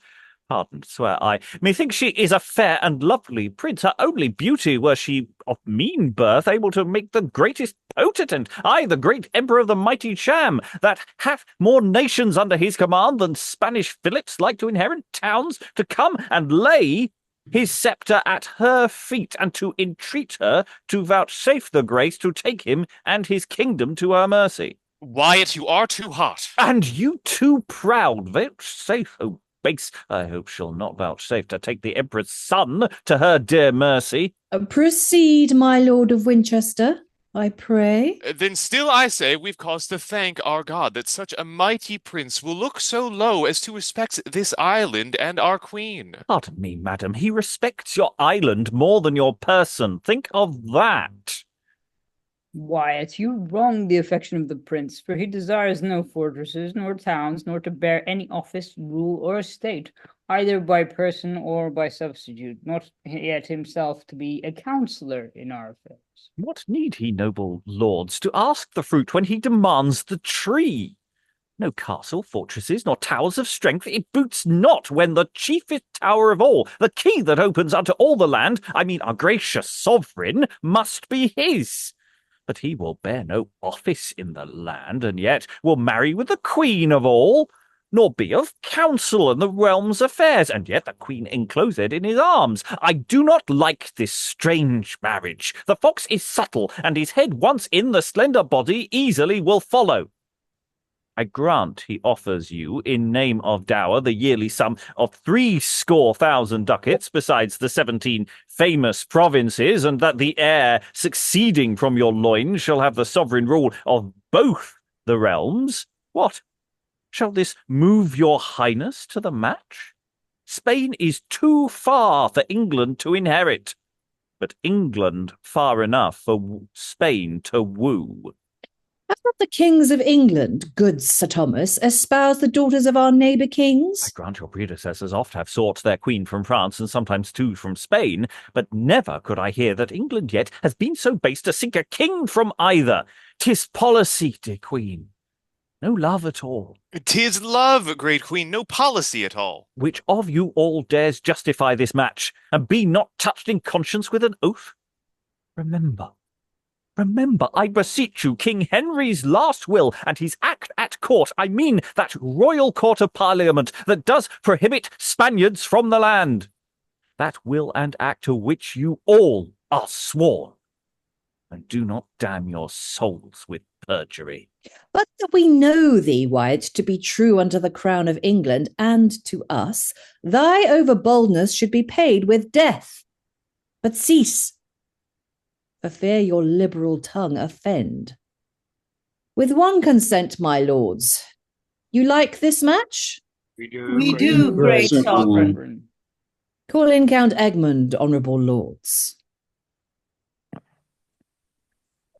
pardon, swear I, methinks she is a fair and lovely prince. Her only beauty, were she of mean birth, able to make the greatest potentate, aye, the great emperor of the mighty Cham, that hath more nations under his command than Spanish Philips, like to inherit towns, to come and lay his sceptre at her feet, and to entreat her to vouchsafe the grace to take him and his kingdom to her mercy. Wyatt, you are too hot. And you too proud. Vouchsafe, oh base, I hope she'll not vouchsafe to take the emperor's son to her dear mercy. Proceed, my lord of Winchester, I pray. Then still I say we've cause to thank our God that such a mighty prince will look so low as to respect this island and our queen. Pardon me, madam, he respects your island more than your person. Think of that. Wyatt, you wrong the affection of the prince, for he desires no fortresses, nor towns, nor to bear any office, rule, or estate, either by person or by substitute, not yet himself to be a counsellor in our affairs. What need he, noble lords, to ask the fruit when he demands the tree? No castle, fortresses, nor towers of strength, it boots not when the chiefest tower of all, the key that opens unto all the land, I mean our gracious sovereign, must be his. But he will bear no office in the land, and yet will marry with the queen of all, nor be of counsel in the realm's affairs, and yet the queen enclosed in his arms. I do not like this strange marriage. The fox is subtle, and his head once in the slender body easily will follow. I grant he offers you, in name of dower, the yearly sum of 70,000 ducats, besides the 17 famous provinces, and that the heir succeeding from your loins shall have the sovereign rule of both the realms. What? Shall this move your highness to the match? Spain is too far for England to inherit, but England far enough for Spain to woo. Have not the kings of England, good Sir Thomas, espoused the daughters of our neighbour kings? I grant your predecessors oft have sought their queen from France, and sometimes too from Spain, but never could I hear that England yet has been so base to seek a king from either. 'Tis policy, dear queen, no love at all. 'Tis love, great queen, no policy at all. Which of you all dares justify this match, and be not touched in conscience with an oath? Remember, I beseech you, King Henry's last will and his act at court, I mean that royal court of parliament that does prohibit Spaniards from the land. That will and act to which you all are sworn. And do not damn your souls with perjury. But that we know thee, Wyatt, to be true unto the crown of England and to us, thy overboldness should be paid with death. But cease, for fear your liberal tongue offend. With one consent, my lords, you like this match? We do. We do, great sovereign. Call in Count Egmont, honourable lords.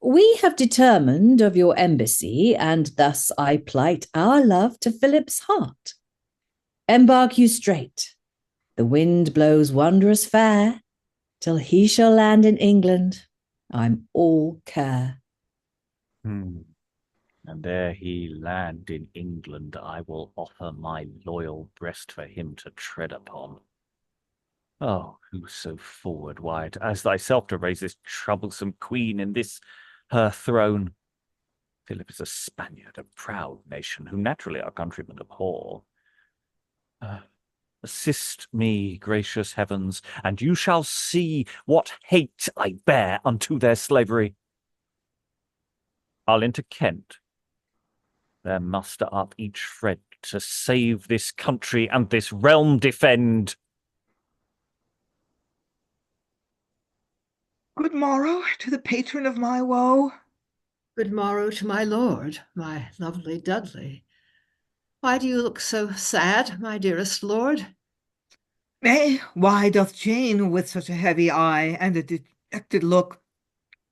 We have determined of your embassy, and thus I plight our love to Philip's heart. Embark you straight. The wind blows wondrous fair, till he shall land in England. I'm all care. And ere he land in England, I will offer my loyal breast for him to tread upon. Oh, who so forward, Wyatt, as thyself to raise this troublesome queen in this her throne? Philip is a Spaniard, a proud nation, whom naturally our countrymen abhor. Assist me, gracious heavens, and you shall see what hate I bear unto their slavery. I'll into Kent, there muster up each friend to save this country and this realm defend. Good morrow to the patron of my woe. Good morrow to my lord, my lovely Dudley. Why do you look so sad, my dearest lord? Why doth Jane, with such a heavy eye and a dejected look,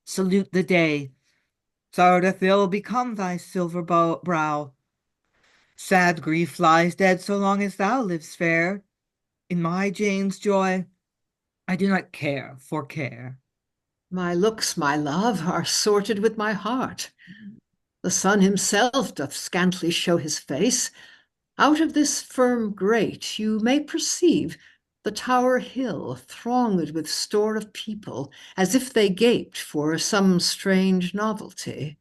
salute the day? Sorrow doth ill become thy silver brow. Sad grief lies dead so long as thou livest fair. In my Jane's joy, I do not care for care. My looks, my love, are sorted with my heart. The sun himself doth scantly show his face. Out of this firm grate you may perceive the Tower Hill thronged with store of people, as if they gaped for some strange novelty.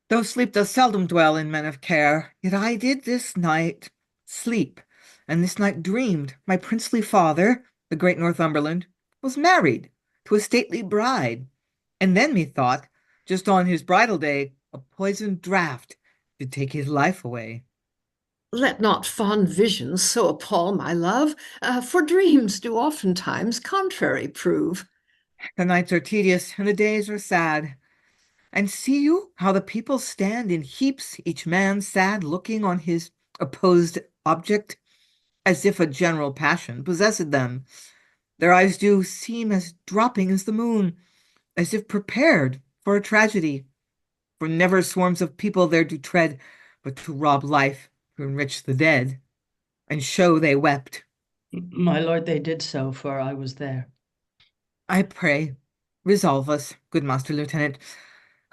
Though sleep does seldom dwell in men of care, yet I did this night sleep, and this night dreamed my princely father, the great Northumberland, was married to a stately bride, and then methought, just on his bridal day, a poisoned draught did take his life away. Let not fond visions so appall my love, for dreams do oftentimes contrary prove. The nights are tedious, and the days are sad. And see you how the people stand in heaps, each man sad, looking on his opposed object, as if a general passion possessed them. Their eyes do seem as dropping as the moon, as if prepared for a tragedy. For never swarms of people there do tread, but to rob life, to enrich the dead, and show they wept. My lord, they did so, for I was there. I pray, resolve us, good master lieutenant.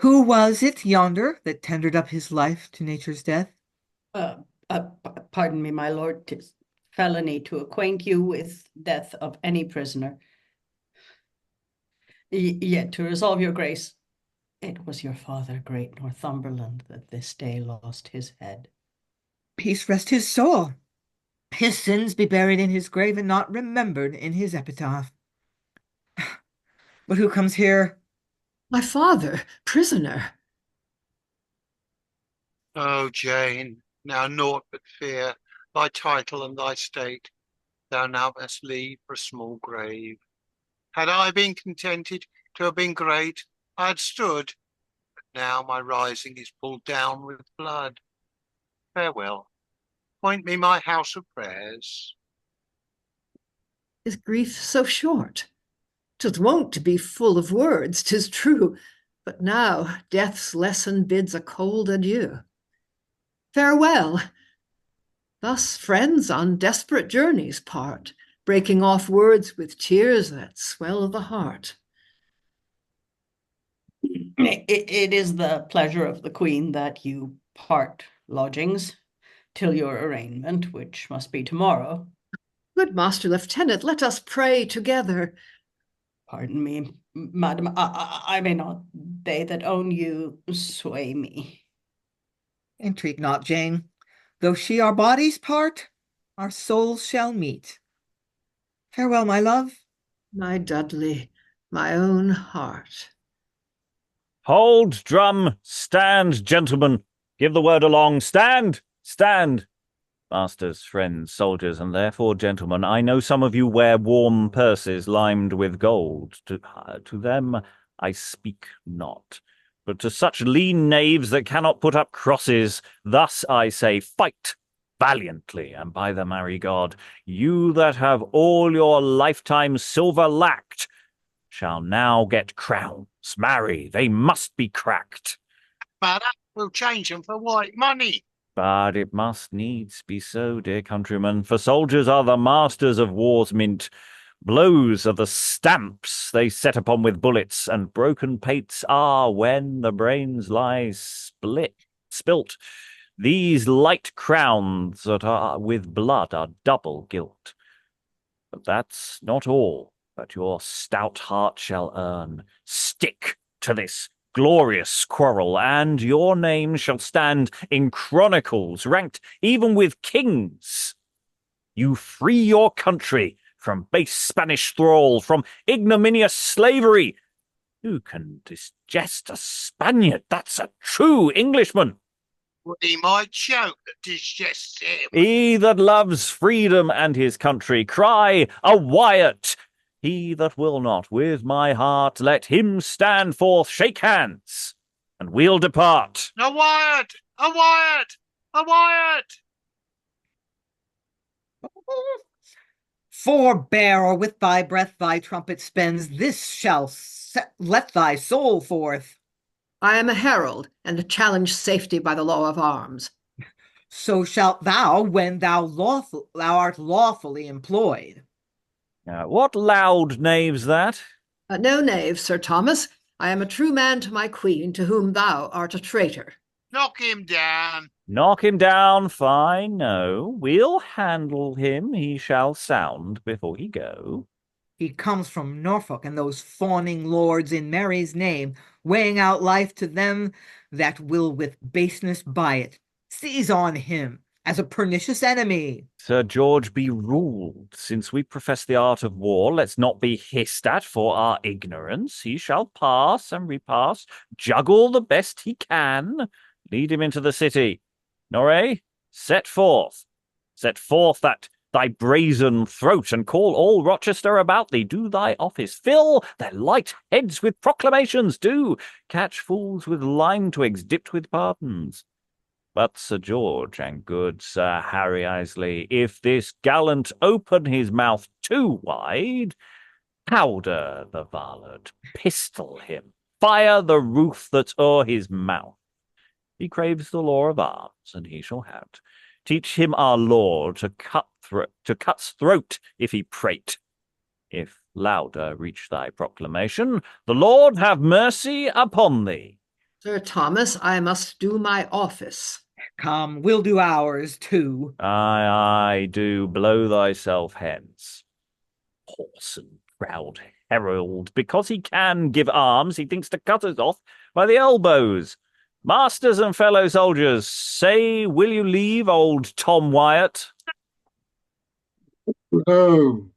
Who was it yonder that tendered up his life to nature's death? Pardon me, my lord, 'tis felony to acquaint you with death of any prisoner. Yet to resolve your grace, it was your father, great Northumberland, that this day lost his head. Peace rest his soul. His sins be buried in his grave and not remembered in his epitaph. But who comes here? My father, prisoner. Oh, Jane, now naught but fear, thy title and thy state, thou now must leave for a small grave. Had I been contented to have been great, I had stood, but now my rising is pulled down with blood. Farewell. Point me my house of prayers. Is grief so short? 'Twas wont to be full of words, 'tis true, but now death's lesson bids a cold adieu. Farewell. Thus friends on desperate journeys part, breaking off words with tears that swell the heart. It is the pleasure of the Queen that you part lodgings till your arraignment, which must be tomorrow. Good Master Lieutenant, let us pray together. Pardon me, madam, I may not, they that own you sway me. Entreat not, Jane. Though she our bodies part, our souls shall meet. Farewell, my love. My Dudley, my own heart. Hold, drum, stand, gentlemen. Give the word along. Stand, stand. Masters, friends, soldiers, and therefore gentlemen, I know some of you wear warm purses limed with gold. To them I speak not. But to such lean knaves that cannot put up crosses, thus I say, fight valiantly, and by the merry God, you that have all your lifetime silver lacked shall now get crowns. Marry, they must be cracked. But we'll change them for white money. But it must needs be so, dear countrymen, for soldiers are the masters of war's mint. Blows are the stamps they set upon with bullets, and broken pates are when the brains lie spilt. These light crowns that are with blood are double gilt. But that's not all that your stout heart shall earn. Stick to this glorious quarrel, and your name shall stand in chronicles, ranked even with kings. You free your country from base Spanish thrall, from ignominious slavery. Who can digest a Spaniard? That's a true Englishman. Well, he might choke that digests him. He that loves freedom and his country, cry a Wyatt. He that will not with my heart, let him stand forth, shake hands, and we'll depart. A Wyatt! A Wyatt! A Wyatt! Forbear, or with thy breath thy trumpet spends, this shall let thy soul forth. I am a herald, and challenge safety by the law of arms. So shalt thou when thou art lawfully employed. What loud knave's that? No knave, Sir Thomas. I am a true man to my queen, to whom thou art a traitor. Knock him down. Knock him down, fine. No, we'll handle him. He shall sound before he go. He comes from Norfolk, and those fawning lords in Mary's name, weighing out life to them that will with baseness buy it. Seize on him as a pernicious enemy. Sir George be ruled. Since we profess the art of war, let's not be hissed at for our ignorance. He shall pass and repass, juggle the best he can. Lead him into the city. Norroy, set forth. Set forth that thy brazen throat, and call all Rochester about thee. Do thy office. Fill their light heads with proclamations. Do catch fools with lime twigs dipped with pardons. But Sir George and good Sir Harry Isley, if this gallant open his mouth too wide, powder the varlet, pistol him, fire the roof that's o'er his mouth. He craves the law of arms, and he shall have't. Teach him our law to cut's throat if he prate. If louder reach thy proclamation, the Lord have mercy upon thee. Sir Thomas, I must do my office. Come, we'll do ours too. Aye, do blow thyself hence. Hoarse and proud herald, because he can give arms, he thinks to cut us off by the elbows. Masters and fellow soldiers, say, will you leave old Tom Wyatt? No.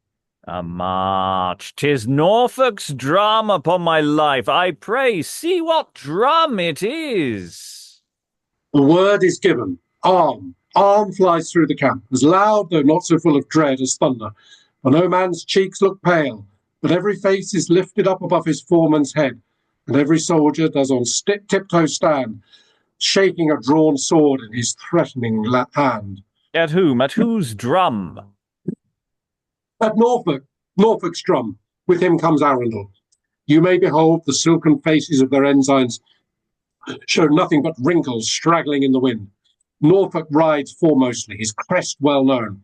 A march. 'Tis Norfolk's drum upon my life. I pray, see what drum it is. The word is given. Arm. Arm flies through the camp, as loud, though not so full of dread, as thunder. For no man's cheeks look pale, but every face is lifted up above his foreman's head, and every soldier does on tiptoe stand, shaking a drawn sword in his threatening hand. At whom? At whose drum? At Norfolk, Norfolk's drum. With him comes Arundel. You may behold the silken faces of their ensigns show nothing but wrinkles straggling in the wind. Norfolk rides foremostly, his crest well known,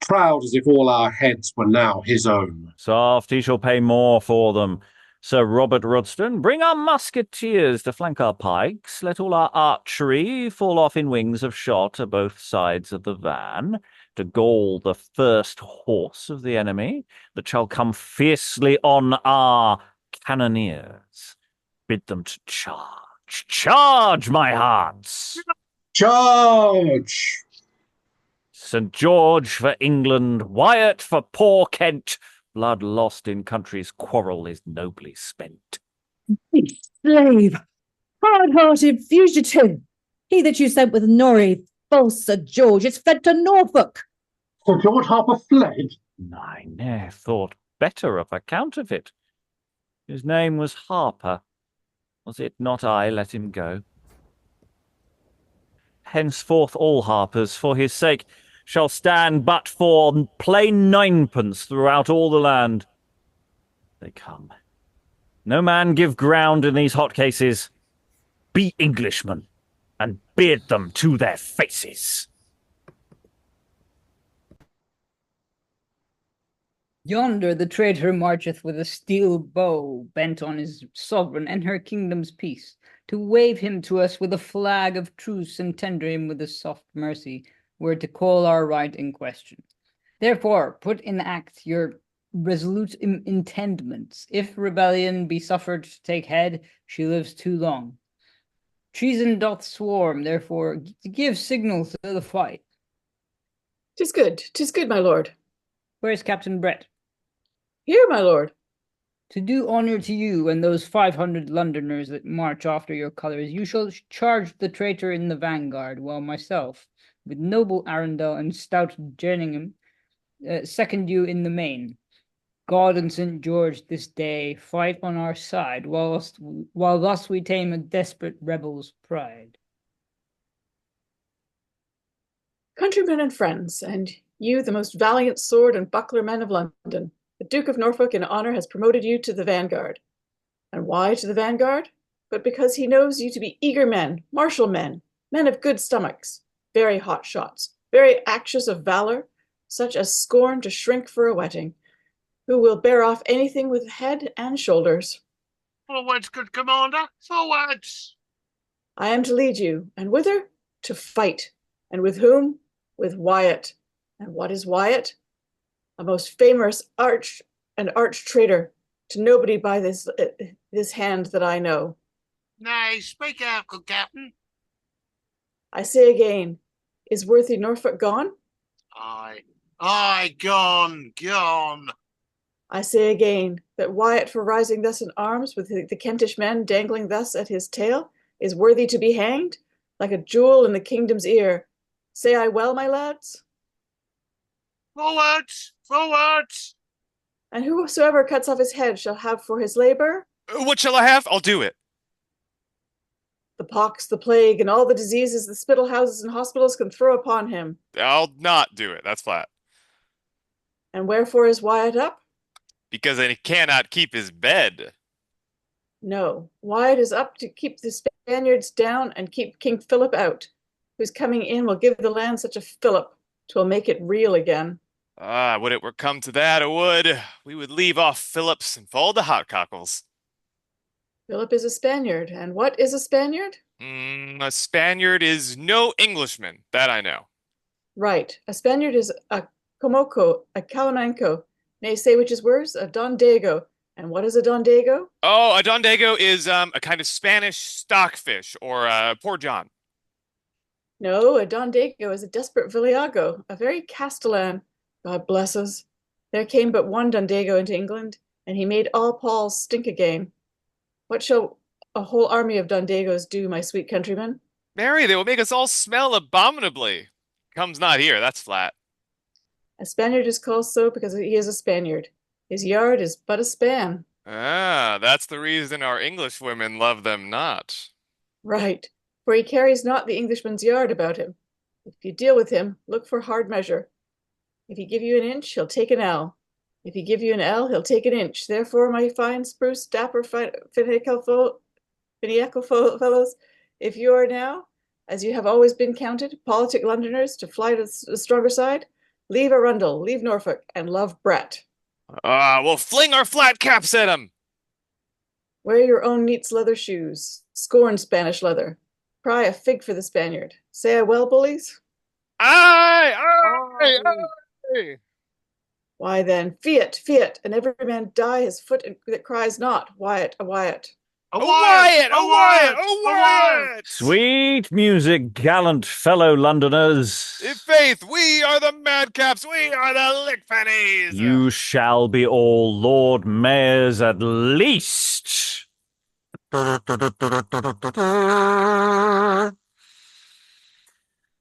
proud as if all our heads were now his own. Soft, he shall pay more for them. Sir Robert Rodston, bring our musketeers to flank our pikes. Let all our archery fall off in wings of shot at both sides of the van, to gall the first horse of the enemy that shall come fiercely on our cannoneers. Bid them to charge. Charge, my hearts! Charge! St. George for England, Wyatt for poor Kent. Blood lost in country's quarrel is nobly spent. Slave, hard-hearted fugitive, he that you sent with Norroy, false Sir George, is fled to Norfolk. Sir George Harper fled? I ne'er thought better of account of it. His name was Harper. Was it not I let him go? Henceforth all Harpers, for his sake, shall stand but for plain ninepence throughout all the land. They come. No man give ground in these hot cases. Be Englishmen, and beard them to their faces. Yonder the traitor marcheth with a steel bow bent on his sovereign and her kingdom's peace, to wave him to us with a flag of truce and tender him with a soft mercy, were to call our right in question. Therefore put in act your resolute intendments. If rebellion be suffered to take head, she lives too long. Treason doth swarm, therefore give signal to the fight. 'Tis good, my lord. Where is Captain Brett? Here, my lord. To do honour to you and those 500 Londoners that march after your colours, you shall charge the traitor in the vanguard, while myself, with noble Arundel and stout Jerningham, second you in the main. God and St. George this day fight on our side, while thus we tame a desperate rebel's pride. Countrymen and friends, and You, the most valiant sword and buckler men of London. The Duke of Norfolk in honour has promoted you to the vanguard. And why to the vanguard? But because he knows you to be eager men, martial men, men of good stomachs, very hot shots, very actions of valour, such as scorn to shrink for a wetting, who will bear off anything with head and shoulders. Forwards, good commander, forwards! I am to lead you, and whither? To fight. And with whom? With Wyatt. And what is Wyatt? A most famous arch traitor, to nobody by this hand that I know. Nay, speak out, good captain. I say again, is worthy Norfolk gone? Aye, gone. I say again, that Wyatt, for rising thus in arms with the Kentish men dangling thus at his tail, is worthy to be hanged, like a jewel in the kingdom's ear. Say I well, my lads? Forwards! And whosoever cuts off his head shall have for his labour What shall I have? I'll do it. the pox, the plague, and all the diseases the spittle houses and hospitals can throw upon him. I'll not do it. That's flat. And wherefore is Wyatt up? Because he cannot keep his bed. No, Wyatt is up to keep the Spaniards down and keep King Philip out, whose coming in will give the land such a fillip, 'twill make it reel again. Would it were come to that, it would. We would leave off Phillips and fall to hot cockles. Philip is a Spaniard, and what is a Spaniard? A Spaniard is no Englishman, that I know. Right, a Spaniard is a Comoco, a Calananco, nay, say which is worse, a Dondego. And what is a Dondego? Oh, a Dondego is a kind of Spanish stockfish, or poor John. No, a Dondego is a desperate Villago, a very Castellan. God bless us. There came but one Dondego into England, and he made all Pauls stink again. What shall a whole army of Dondegos do, my sweet countrymen? Mary, they will make us all smell abominably. Comes not here, that's flat. A Spaniard is called so because he is a Spaniard. His yard is but a span. That's the reason our English women love them not. Right, for he carries not the Englishman's yard about him. If you deal with him, look for hard measure. If he give you an inch, he'll take an ell. If he give you an ell, he'll take an inch. Therefore, my fine, spruce, dapper, finical fellows, if you are now, as you have always been counted, politic Londoners to fly to the stronger side, leave Arundel, leave Norfolk, and love Brett. We'll fling our flat caps at him. Wear your own neat's leather shoes. Scorn Spanish leather. Cry a fig for the Spaniard. Say I well, bullies? Aye! Why then, fiat, and every man die his foot that cries not, Wyatt, a Wyatt. A Wyatt! Sweet music, gallant fellow Londoners. In faith, we are the madcaps, we are the lickpennies. You shall be all Lord Mayors at least.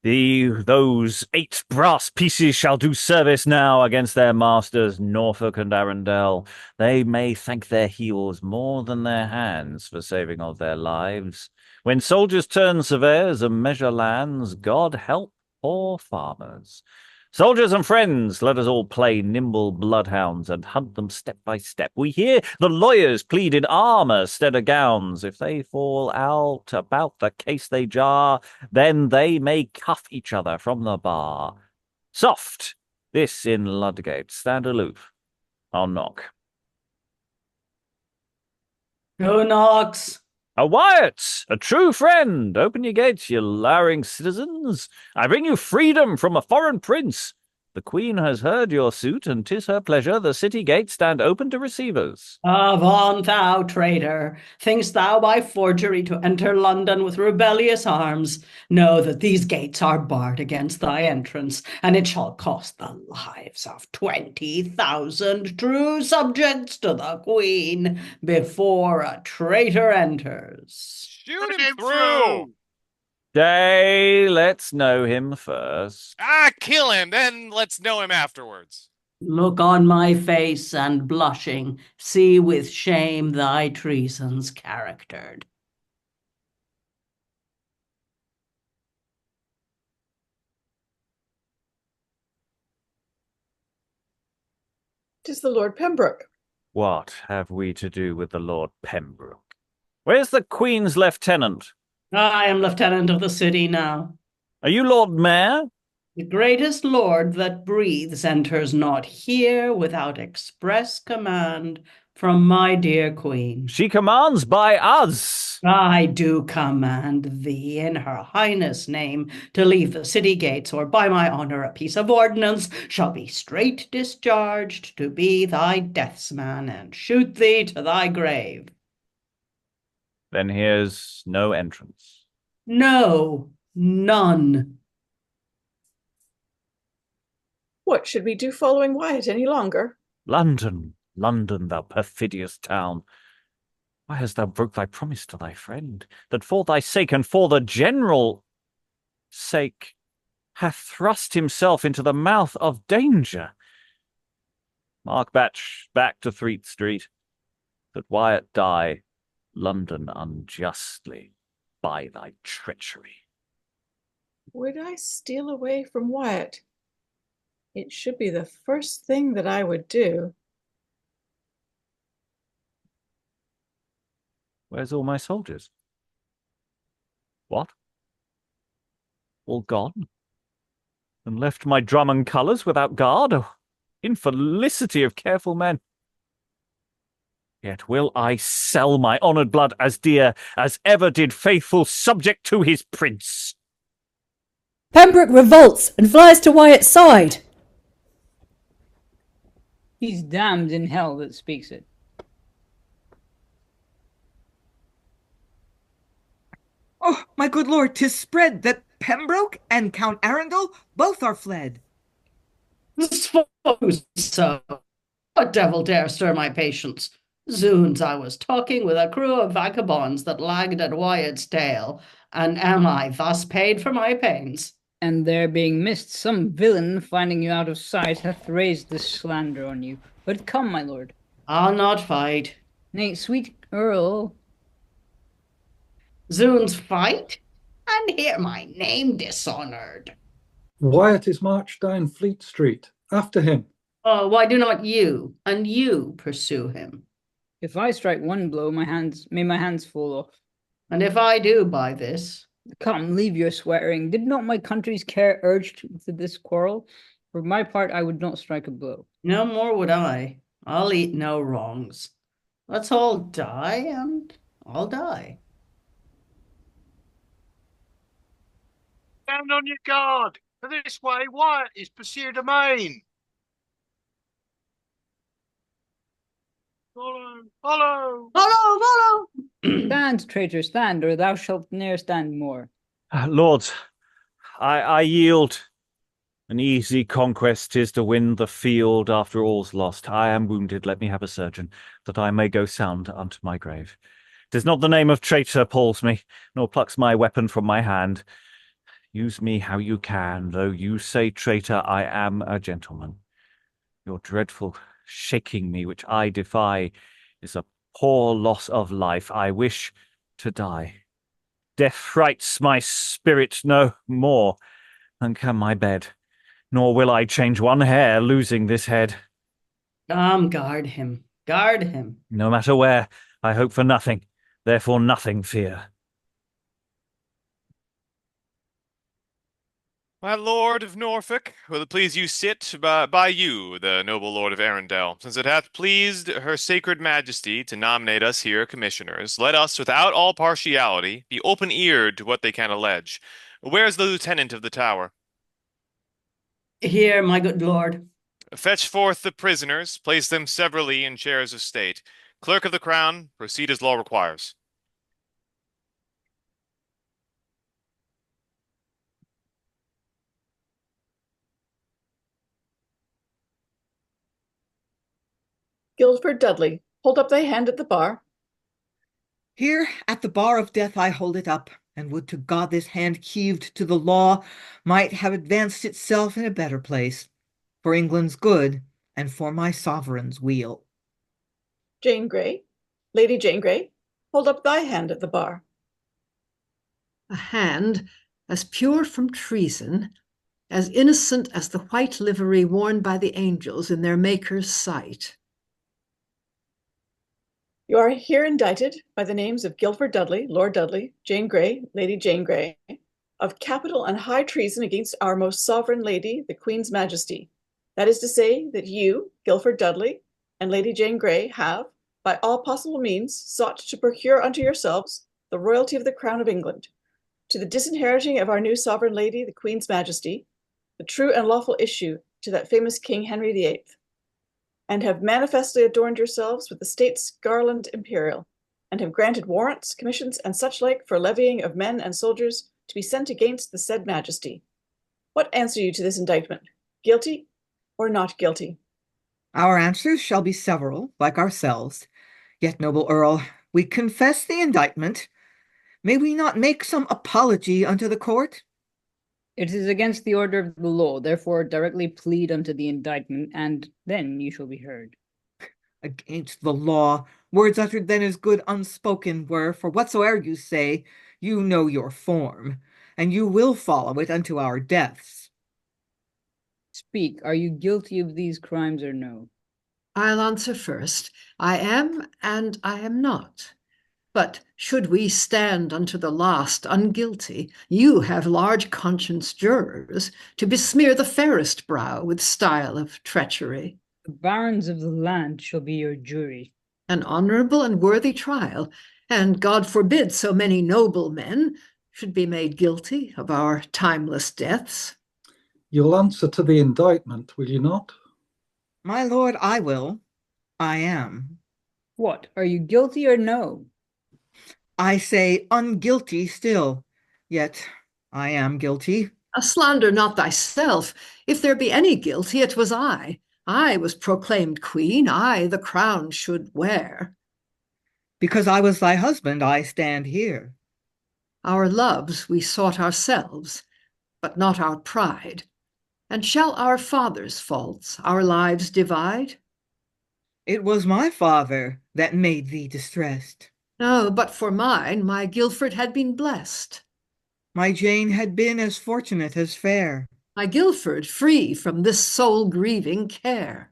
Those 8 brass pieces shall do service now against their masters, Norfolk and Arundel. They may thank their heels more than their hands for saving of their lives. When soldiers turn surveyors and measure lands, God help poor farmers. Soldiers and friends, let us all play nimble bloodhounds and hunt them step by step. We hear the lawyers plead in armour stead of gowns. If they fall out about the case they jar, then they may cuff each other from the bar. Soft, this in Ludgate, stand aloof. I'll knock. Who knocks? A Wyatt, a true friend. Open your gates, you lowering citizens. I bring you freedom from a foreign prince. The Queen has heard your suit, and 'tis her pleasure the city gates stand open to receivers. Avaunt, thou traitor! Think'st thou by forgery to enter London with rebellious arms? Know that these gates are barred against thy entrance, and it shall cost the lives of 20,000 true subjects to the Queen before a traitor enters. Shoot him through! Stay, let's know him first. Kill him, then let's know him afterwards. Look on my face, and blushing, see with shame thy treasons charactered. 'Tis the Lord Pembroke. What have we to do with the Lord Pembroke? Where's the Queen's lieutenant? I am lieutenant of the city now. Are you Lord Mayor? The greatest lord that breathes enters not here without express command from my dear queen. She commands by us. I do command thee in her highness' name to leave the city gates, or by my honour a piece of ordnance shall be straight discharged to be thy deathsman and shoot thee to thy grave. Then here's no entrance. No, none. What should we do following Wyatt any longer? London, London, thou perfidious town. Why hast thou broke thy promise to thy friend, that for thy sake and for the general sake hath thrust himself into the mouth of danger? Mark back to Threet Street, that Wyatt die, London unjustly, by thy treachery. Would I steal away from Wyatt? It should be the first thing that I would do. Where's all my soldiers? What? All gone? And left my drum and colours without guard? Oh, infelicity of careful men! Yet will I sell my honoured blood as dear as ever did faithful subject to his prince. Pembroke revolts and flies to Wyatt's side. He's damned in hell that speaks it. Oh, my good lord, 'tis spread that Pembroke and Count Arundel both are fled. Suppose so. What devil dare stir my patience? Zoons, I was talking with a crew of vagabonds that lagged at Wyatt's tail, and am I thus paid for my pains? And there being missed, some villain, finding you out of sight, hath raised this slander on you. But come, my lord. I'll not fight. Nay, sweet Earl. Zoons, fight? And hear my name dishonoured. Wyatt is marched down Fleet Street. After him. Oh, why do not you, and you, pursue him? If I strike one blow, may my hands fall off. And if I do by this? Come, leave your swearing. Did not my country's care urge to this quarrel? For my part, I would not strike a blow. No more would I. I'll eat no wrongs. Let's all die, and I'll die. Stand on your guard, for this way Wyatt is pursued amain. Follow, follow! Follow, follow! Stand, traitor, stand, or thou shalt ne'er stand more. Lords, I yield. An easy conquest is to win the field after all's lost. I am wounded, let me have a surgeon, that I may go sound unto my grave. 'Tis not the name of traitor palls me, nor plucks my weapon from my hand. Use me how you can, though you say traitor, I am a gentleman. Your dreadful shaking me, which I defy, is a poor loss of life. I wish to die. Death frights my spirit no more than can my bed, nor will I change one hair, losing this head. Guard him, guard him. No matter where, I hope for nothing, therefore nothing fear. My lord of Norfolk, will it please you sit by you, the noble lord of Arundel, since it hath pleased her sacred majesty to nominate us here commissioners, let us, without all partiality, be open-eared to what they can allege. Where's the lieutenant of the tower? Here, my good lord. Fetch forth the prisoners, place them severally in chairs of state. Clerk of the crown, proceed as law requires. Guildford Dudley, hold up thy hand at the bar. Here at the bar of death I hold it up, and would to God this hand heaved to the law might have advanced itself in a better place, for England's good and for my sovereign's weal. Jane Grey, Lady Jane Grey, hold up thy hand at the bar. A hand as pure from treason as innocent as the white livery worn by the angels in their Maker's sight. You are here indicted by the names of Guildford Dudley, Lord Dudley, Jane Grey, Lady Jane Grey, of capital and high treason against our most sovereign lady, the Queen's Majesty. That is to say that you, Guildford Dudley, and Lady Jane Grey have, by all possible means, sought to procure unto yourselves the royalty of the Crown of England, to the disinheriting of our new sovereign lady, the Queen's Majesty, the true and lawful issue to that famous King Henry VIII, and have manifestly adorned yourselves with the state's garland imperial, and have granted warrants, commissions, and such like for levying of men and soldiers to be sent against the said Majesty. What answer you to this indictment? Guilty or not guilty? Our answers shall be several, like ourselves. Yet, noble Earl, we confess the indictment. May we not make some apology unto the court? It is against the order of the law, therefore directly plead unto the indictment, and then you shall be heard. Against the law, words uttered then as good unspoken were, for whatsoe'er you say, you know your form, and you will follow it unto our deaths. Speak, are you guilty of these crimes or no? I'll answer first. I am, and I am not. But should we stand unto the last unguilty, you have large conscience jurors to besmear the fairest brow with style of treachery. The barons of the land shall be your jury. An honourable and worthy trial, and God forbid so many noble men should be made guilty of our timeless deaths. You'll answer to the indictment, will you not? My lord, I will. I am. What, are you guilty or no? I say unguilty still, yet I am guilty. Slander not thyself. If there be any guilty, it was I. I was proclaimed queen, I the crown should wear. Because I was thy husband, I stand here. Our loves we sought ourselves, but not our pride. And shall our father's faults our lives divide? It was my father that made thee distressed. No, but for mine, my Guildford had been blessed. My Jane had been as fortunate as fair. My Guildford free from this soul-grieving care.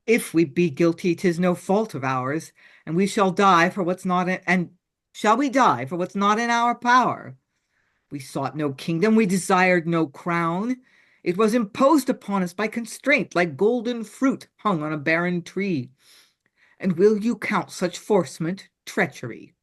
If we be guilty, 'tis no fault of ours, and we shall die for what's not in, and shall we die for what's not in our power? We sought no kingdom, we desired no crown. It was imposed upon us by constraint, like golden fruit hung on a barren tree. And will you count such forcement treachery?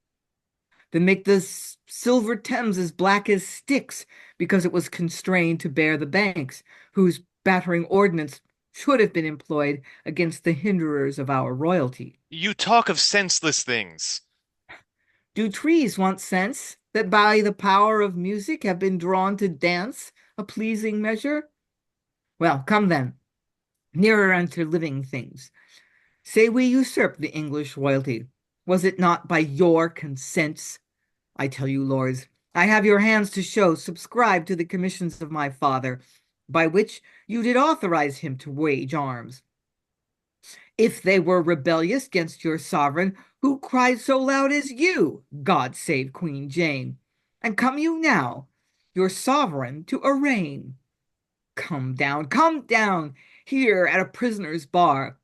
Then make the silver Thames as black as Styx, because it was constrained to bear the banks, whose battering ordnance should have been employed against the hinderers of our royalty. You talk of senseless things. Do trees want sense, that by the power of music have been drawn to dance a pleasing measure? Well, come then, nearer unto living things. Say we usurped the English royalty. Was it not by your consents? I tell you, lords, I have your hands to show, subscribe to the commissions of my father, by which you did authorize him to wage arms. If they were rebellious against your sovereign, who cried so loud as you, God save Queen Jane? And come you now, your sovereign to arraign? Come down, here at a prisoner's bar.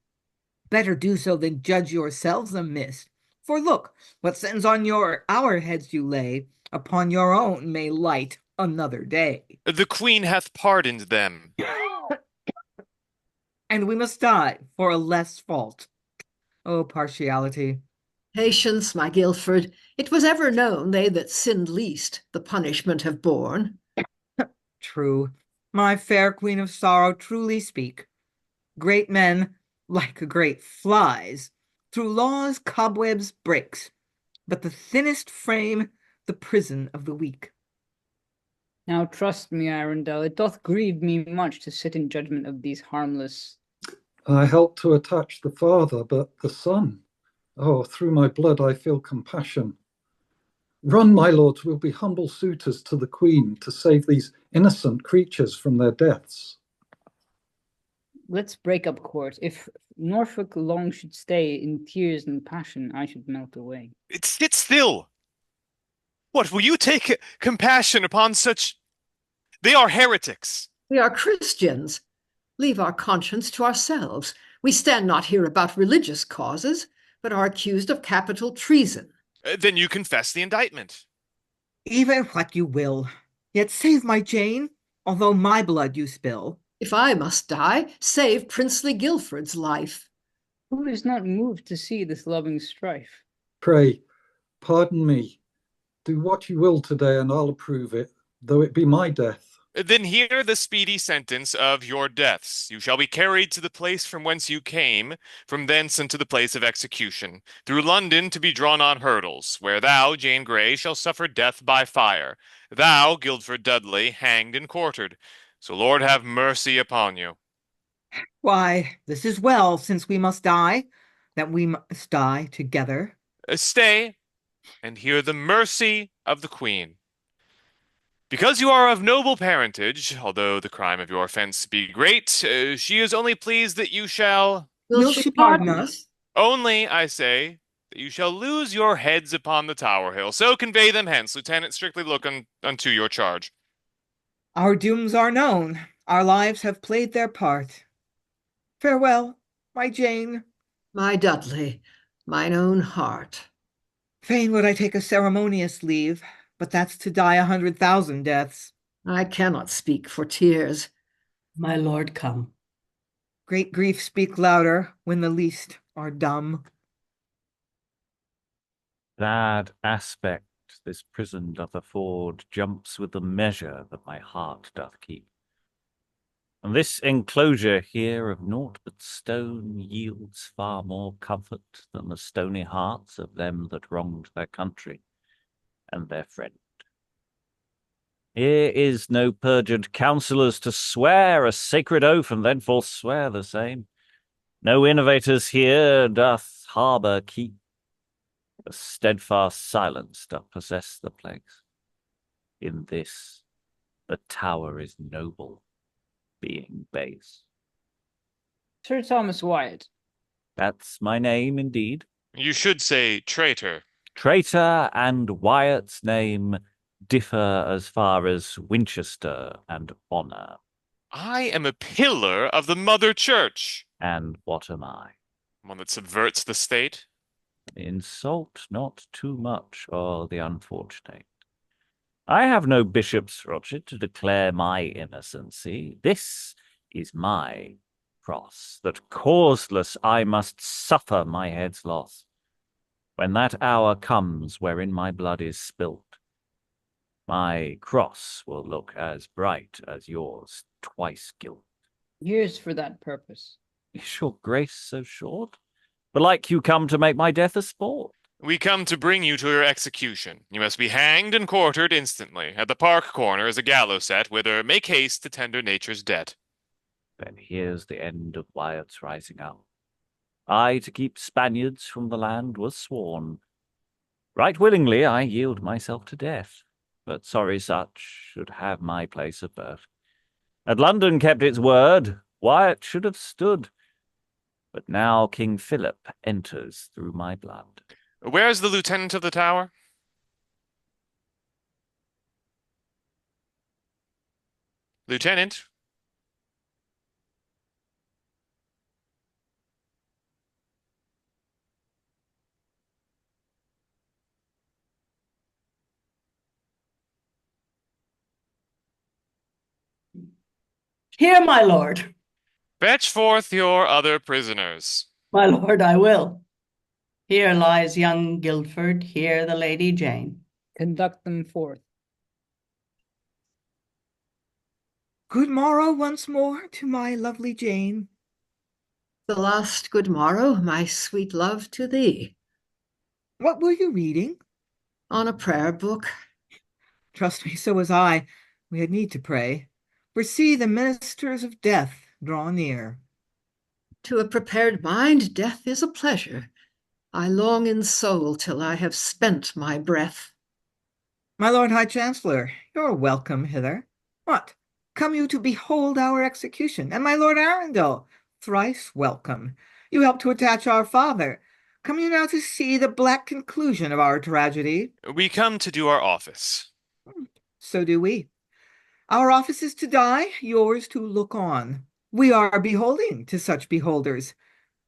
Better do so than judge yourselves amiss. For look, what sentence on our heads you lay, upon your own may light another day. The Queen hath pardoned them. And we must die for a less fault. Oh, partiality. Patience, my Guildford. It was ever known they that sinned least the punishment have borne. True. My fair Queen of Sorrow, truly speak. Great men, like great flies, through law's cobwebs breaks, but the thinnest frame the prison of the weak. Now trust me, Arundel, it doth grieve me much to sit in judgment of these harmless. I helped to attach the father, but the son. Oh, through my blood I feel compassion. Run, my lords, we'll be humble suitors to the Queen to save these innocent creatures from their deaths. Let's break up court. If Norfolk long should stay in tears and passion, I should melt away. Sit still. What, will you take compassion upon such? They are heretics. We are Christians. Leave our conscience to ourselves. We stand not here about religious causes, but are accused of capital treason. Then you confess the indictment. Even what you will, yet save my Jane, although my blood you spill. If I must die, save princely Guildford's life. Who is not moved to see this loving strife? Pray, pardon me. Do what you will today, and I'll approve it, though it be my death. Then hear the speedy sentence of your deaths. You shall be carried to the place from whence you came, from thence unto the place of execution, through London to be drawn on hurdles, where thou, Jane Grey, shall suffer death by fire, thou, Guildford Dudley, hanged and quartered. So Lord have mercy upon you. Why, this is well, since we must die, that we must die together. Stay, and hear the mercy of the Queen. Because you are of noble parentage, although the crime of your offence be great, she is only pleased that you shall... Will she pardon us? Only, I say, that you shall lose your heads upon the Tower Hill. So convey them hence. Lieutenant, strictly look unto your charge. Our dooms are known. Our lives have played their part. Farewell, my Jane. My Dudley, mine own heart. Fain would I take a ceremonious leave, but that's to die 100,000 deaths. I cannot speak for tears. My lord, come. Great griefs speak louder when the least are dumb. Sad aspect this prison doth afford jumps with the measure that my heart doth keep. And this enclosure here of naught but stone yields far more comfort than the stony hearts of them that wronged their country and their friend. Here is no perjured counsellors to swear a sacred oath and then forswear the same. No innovators here doth harbour keep. A steadfast silence doth possess the place. In this, the tower is noble, being base. Sir Thomas Wyatt. That's my name, indeed. You should say traitor. Traitor and Wyatt's name differ as far as Winchester and honour. I am a pillar of the Mother Church. And what am I? One that subverts the state. Insult not too much, or the unfortunate. I have no bishops, Roger, to declare my innocency. This is my cross, that causeless I must suffer my head's loss. When that hour comes wherein my blood is spilt, my cross will look as bright as yours twice gilt. Years for that purpose. Is your grace so short? Belike you come to make my death a sport. We come to bring you to your execution. You must be hanged and quartered instantly. At the park corner is a gallows set, whither make haste to tender nature's debt. Then here's the end of Wyatt's rising up. I, to keep Spaniards from the land, was sworn. Right willingly I yield myself to death, but sorry such should have my place of birth. Had London kept its word, Wyatt should have stood. But now King Philip enters through my blood. Where's the lieutenant of the tower? Lieutenant? Here, my lord. Fetch forth your other prisoners. My lord, I will. Here lies young Guildford, here the Lady Jane. Conduct them forth. Good morrow once more to my lovely Jane. The last good morrow, my sweet love, to thee. What were you reading? On a prayer book. Trust me, so was I. We had need to pray. For see, the ministers of death draw near. To a prepared mind, death is a pleasure. I long in soul till I have spent my breath. My Lord High Chancellor, you're welcome hither. What, come you to behold our execution? And my Lord Arundel, thrice welcome. You helped to attach our father. Come you now to see the black conclusion of our tragedy? We come to do our office. So do we. Our office is to die, yours to look on. We are beholding to such beholders.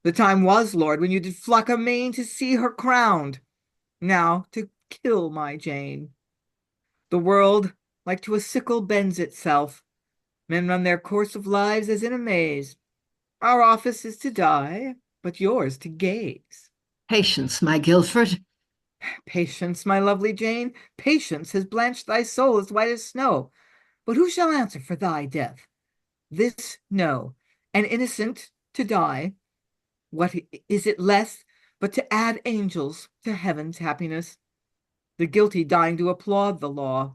The time was, Lord, when you did flock amain to see her crowned. Now to kill my Jane. The world, like to a sickle, bends itself. Men run their course of lives as in a maze. Our office is to die, but yours to gaze. Patience, my Guildford. Patience, my lovely Jane, patience has blanched thy soul as white as snow. But who shall answer for thy death? This know, an innocent to die. What is it less but to add angels to heaven's happiness? The guilty dying to applaud the law.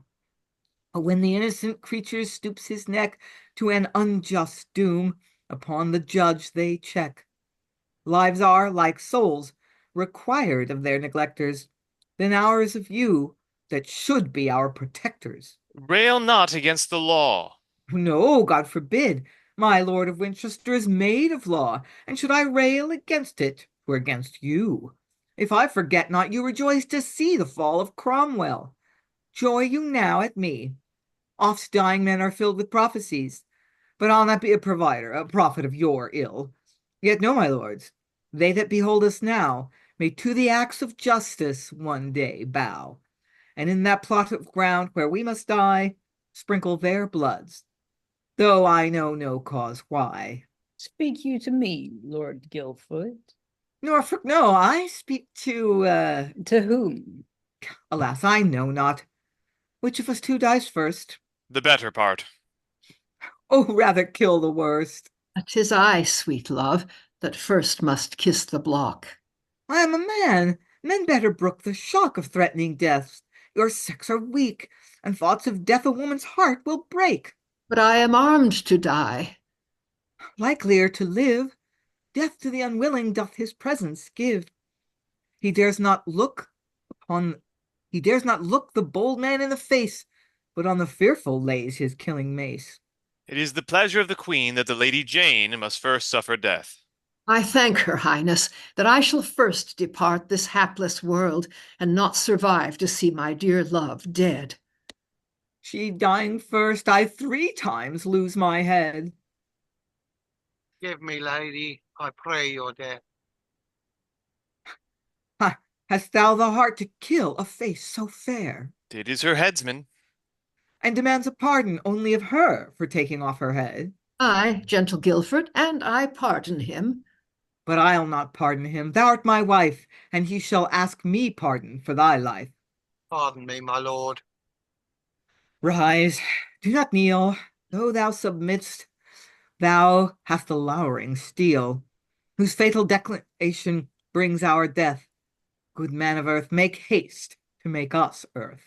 But when the innocent creature stoops his neck to an unjust doom, upon the judge they check. Lives are, like souls, required of their neglectors, than ours of you that should be our protectors. Rail not against the law. No, God forbid. My Lord of Winchester is made of law, and should I rail against it, 'twere against you. If I forget not, you rejoice to see the fall of Cromwell. Joy you now at me. Oft's dying men are filled with prophecies, but I'll not be a prophet of your ill. Yet know, my lords, they that behold us now may to the acts of justice one day bow, and in that plot of ground where we must die, sprinkle their bloods, though I know no cause why. Speak you to me, Lord Guildford? Norfolk, no, I speak to To whom? Alas, I know not. Which of us two dies first? The better part. Oh, rather kill the worst. 'Tis I, sweet love, that first must kiss the block. I am a man. Men better brook the shock of threatening deaths. Your sex are weak, and thoughts of death a woman's heart will break. But I am armed to die. Likelier to live, death to the unwilling doth his presence give. He dares not look the bold man in the face, but on the fearful lays his killing mace. It is the pleasure of the Queen that the Lady Jane must first suffer death. I thank her highness that I shall first depart this hapless world, and not survive to see my dear love dead. She dying first, I 3 times lose my head. Give me, lady, I pray your death. Ha, hast thou the heart to kill a face so fair? It is her headsman. And demands a pardon only of her for taking off her head. Ay, gentle Guildford, and I pardon him. But I'll not pardon him. Thou art my wife, and he shall ask me pardon for thy life. Pardon me, my lord. Rise, do not kneel, though thou submitt'st. Thou hast the lowering steel, whose fatal declination brings our death. Good man of earth, make haste to make us earth.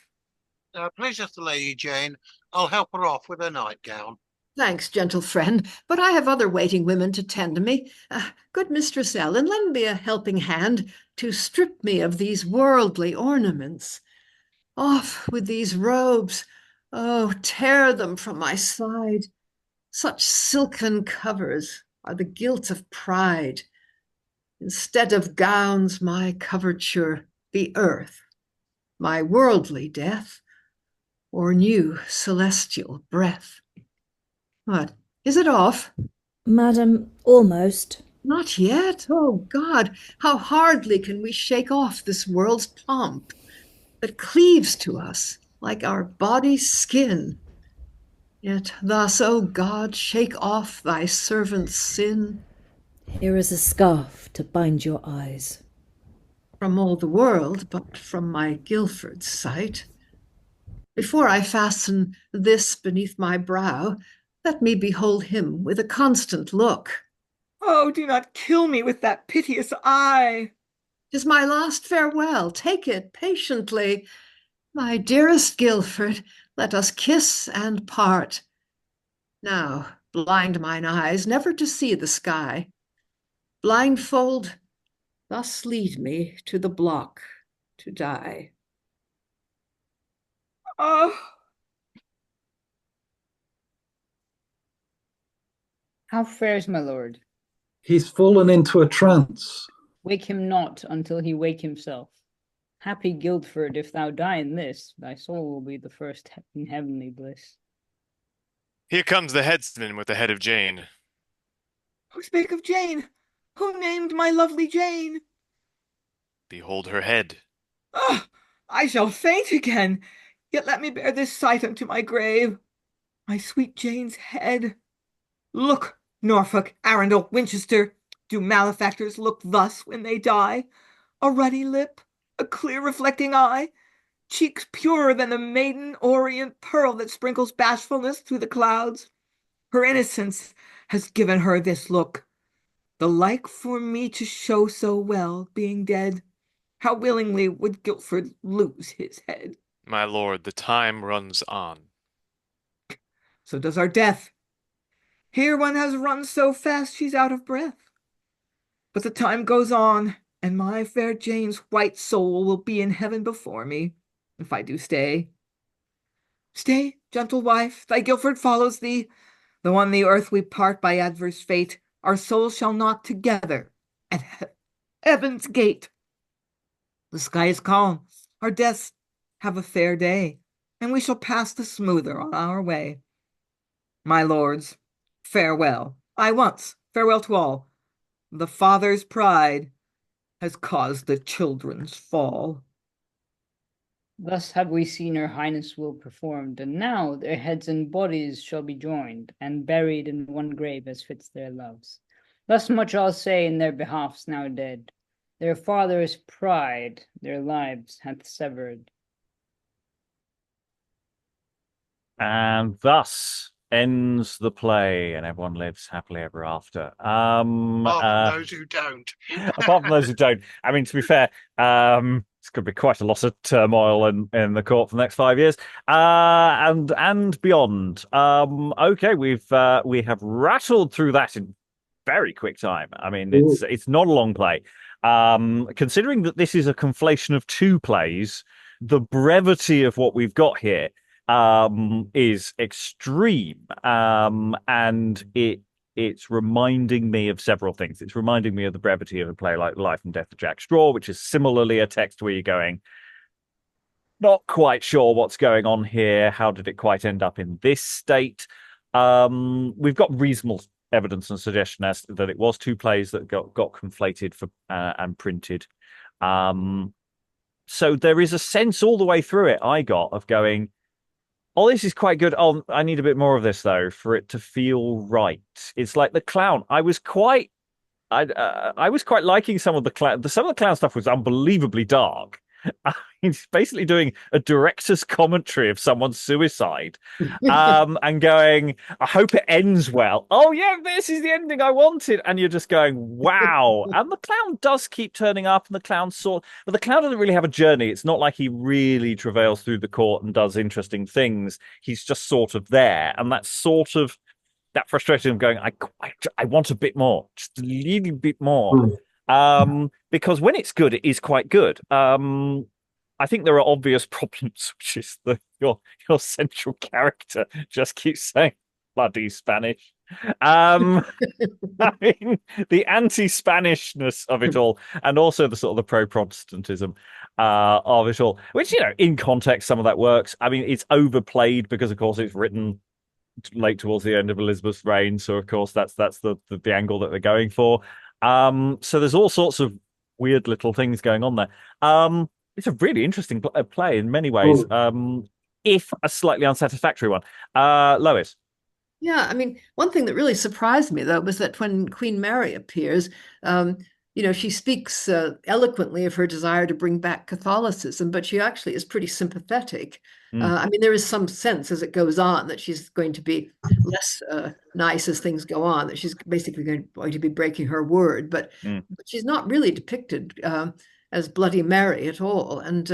Pleaseth the Lady Jane, I'll help her off with her nightgown. Thanks, gentle friend, but I have other waiting women to tend me. Good Mistress Ellin, lend me a helping hand to strip me of these worldly ornaments. Off with these robes. Oh, tear them from my side. Such silken covers are the guilt of pride. Instead of gowns, my coverture be earth, my worldly death, or new celestial breath. What, is it off? Madam, almost. Not yet? Oh, God, how hardly can we shake off this world's pomp that cleaves to us like our body's skin. Yet thus, O God, shake off thy servant's sin. Here is a scarf to bind your eyes. From all the world, but from my Guildford's sight. Before I fasten this beneath my brow, let me behold him with a constant look. Oh, do not kill me with that piteous eye. 'Tis my last farewell. Take it patiently. My dearest Guildford, let us kiss and part. Now, blind mine eyes never to see the sky. Blindfold, thus lead me to the block to die. Oh, How fares my lord? He's fallen into a trance. Wake him not until he wake himself. Happy Guildford, if thou die in this, thy soul will be the first in heavenly bliss. Here comes the headsman with the head of Jane. Who spake of Jane? Who named my lovely Jane? Behold her head. Ah, I shall faint again. Yet let me bear this sight unto my grave. My sweet Jane's head. Look, Norfolk, Arundel, Winchester, do malefactors look thus when they die? A ruddy lip, a clear reflecting eye, cheeks purer than the maiden orient pearl that sprinkles bashfulness through the clouds. Her innocence has given her this look. The like for me to show so well, being dead. How willingly would Guildford lose his head? My lord, the time runs on. So does our death. Here one has run so fast she's out of breath. But the time goes on, and my fair Jane's white soul will be in heaven before me, if I do stay. Stay, gentle wife, thy Guildford follows thee. Though on the earth we part by adverse fate, our souls shall knot together at heaven's gate. The sky is calm, our deaths have a fair day, and we shall pass the smoother on our way. My lords, farewell. I once, farewell to all. The father's pride has caused the children's fall. Thus have we seen her highness' will performed, and now their heads and bodies shall be joined, and buried in one grave as fits their loves. Thus much I'll say in their behalfs now dead. Their father's pride their lives hath severed. And thus ends the play, and everyone lives happily ever after. Apart from those who don't. Apart from those who don't. I mean, to be fair, it's going to be quite a lot of turmoil in the court for the next 5 years, and beyond. Okay, we have rattled through that in very quick time. I mean, it's not a long play. Considering that this is a conflation of two plays, the brevity of what we've got here is extreme, and it's reminding me of several things. It's reminding me of the brevity of a play like Life and Death of Jack Straw, which is similarly a text where you're going, not quite sure what's going on here. How did it quite end up in this state? We've got reasonable evidence and suggestion as that it was two plays that got conflated for and printed. So there is a sense all the way through it I got of going, oh, this is quite good. Oh, I need a bit more of this though for it to feel right. It's like the clown. I was quite liking some of the clown. Some of the clown stuff was unbelievably dark. He's basically doing a director's commentary of someone's suicide, and going, I hope it ends well. Oh yeah, this is the ending I wanted. And you're just going, wow. And the clown does keep turning up, and the clown but the clown doesn't really have a journey. It's not like he really travails through the court and does interesting things. He's just sort of there, and that's sort of that frustration of going, I want a bit more, just a little bit more. Because when it's good, it is quite good. I think there are obvious problems, which is that your central character just keeps saying bloody Spanish. I mean, the anti-Spanishness of it all, and also the sort of the pro-Protestantism of it all, which, in context, some of that works. I mean, it's overplayed because, of course, it's written late towards the end of Elizabeth's reign, so of course that's the angle that they're going for. So there's all sorts of weird little things going on there. It's a really interesting play in many ways, if a slightly unsatisfactory one. Lois. Yeah, I mean, one thing that really surprised me, though, was that when Queen Mary appears, she speaks eloquently of her desire to bring back Catholicism, but she actually is pretty sympathetic. I mean, there is some sense as it goes on that she's going to be less nice as things go on, that she's basically going to be breaking her word, but she's not really depicted as Bloody Mary at all. And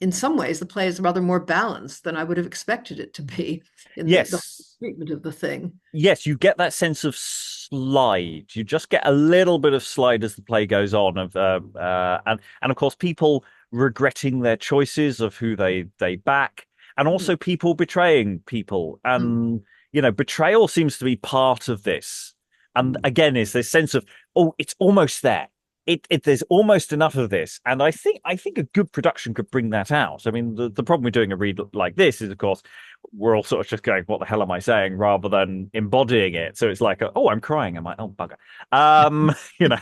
in some ways, the play is rather more balanced than I would have expected it to be in the treatment of the thing. Yes, you get that sense of slide. You just get a little bit of slide as the play goes on, and of course, people regretting their choices of who they back, and also people betraying people. And betrayal seems to be part of this. And again, is this sense of, oh, it's almost there. there's almost enough of this, and I think a good production could bring that out. I mean, the problem with doing a read like this is, of course, we're all sort of just going, "What the hell am I saying?" rather than embodying it. So it's like, "Oh, I'm crying." I'm like, "Oh, bugger," you know.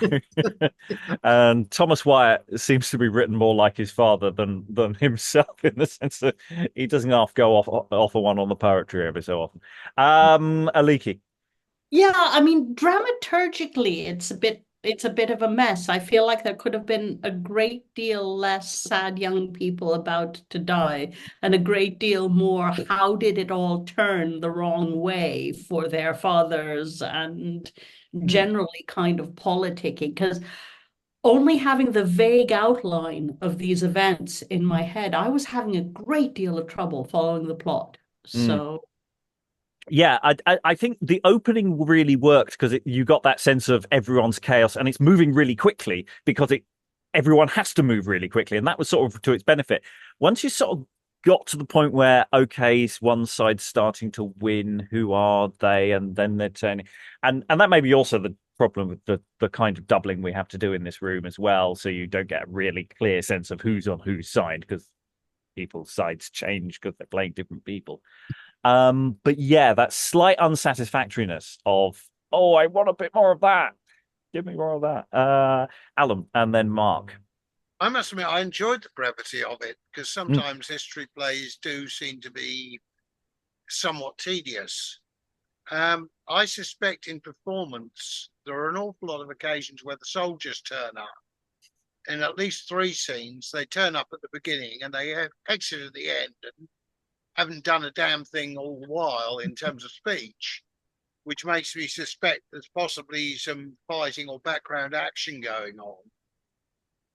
And Thomas Wyatt seems to be written more like his father than himself, in the sense that he doesn't half go off a one on the poetry every so often. Aliki. Yeah, I mean, dramaturgically, it's a bit of a mess. I feel like there could have been a great deal less sad young people about to die, and a great deal more how did it all turn the wrong way for their fathers, and generally kind of politicking, because only having the vague outline of these events in my head, I was having a great deal of trouble following the plot. So yeah, I think the opening really worked because you got that sense of everyone's chaos, and it's moving really quickly because everyone has to move really quickly, and that was sort of to its benefit. Once you sort of got to the point where, okay, one side's starting to win, who are they? And then they're turning, and that may be also the problem with the kind of doubling we have to do in this room as well, so you don't get a really clear sense of who's on whose side, because people's sides change because they're playing different people. But yeah, that slight unsatisfactoriness of, oh, I want a bit more of that. Give me more of that. Ellin, and then Mark. I must admit, I enjoyed the brevity of it, because sometimes history plays do seem to be somewhat tedious. I suspect in performance, there are an awful lot of occasions where the soldiers turn up. In at least 3 scenes, they turn up at the beginning and they exit at the end and haven't done a damn thing all the while in terms of speech, which makes me suspect there's possibly some fighting or background action going on.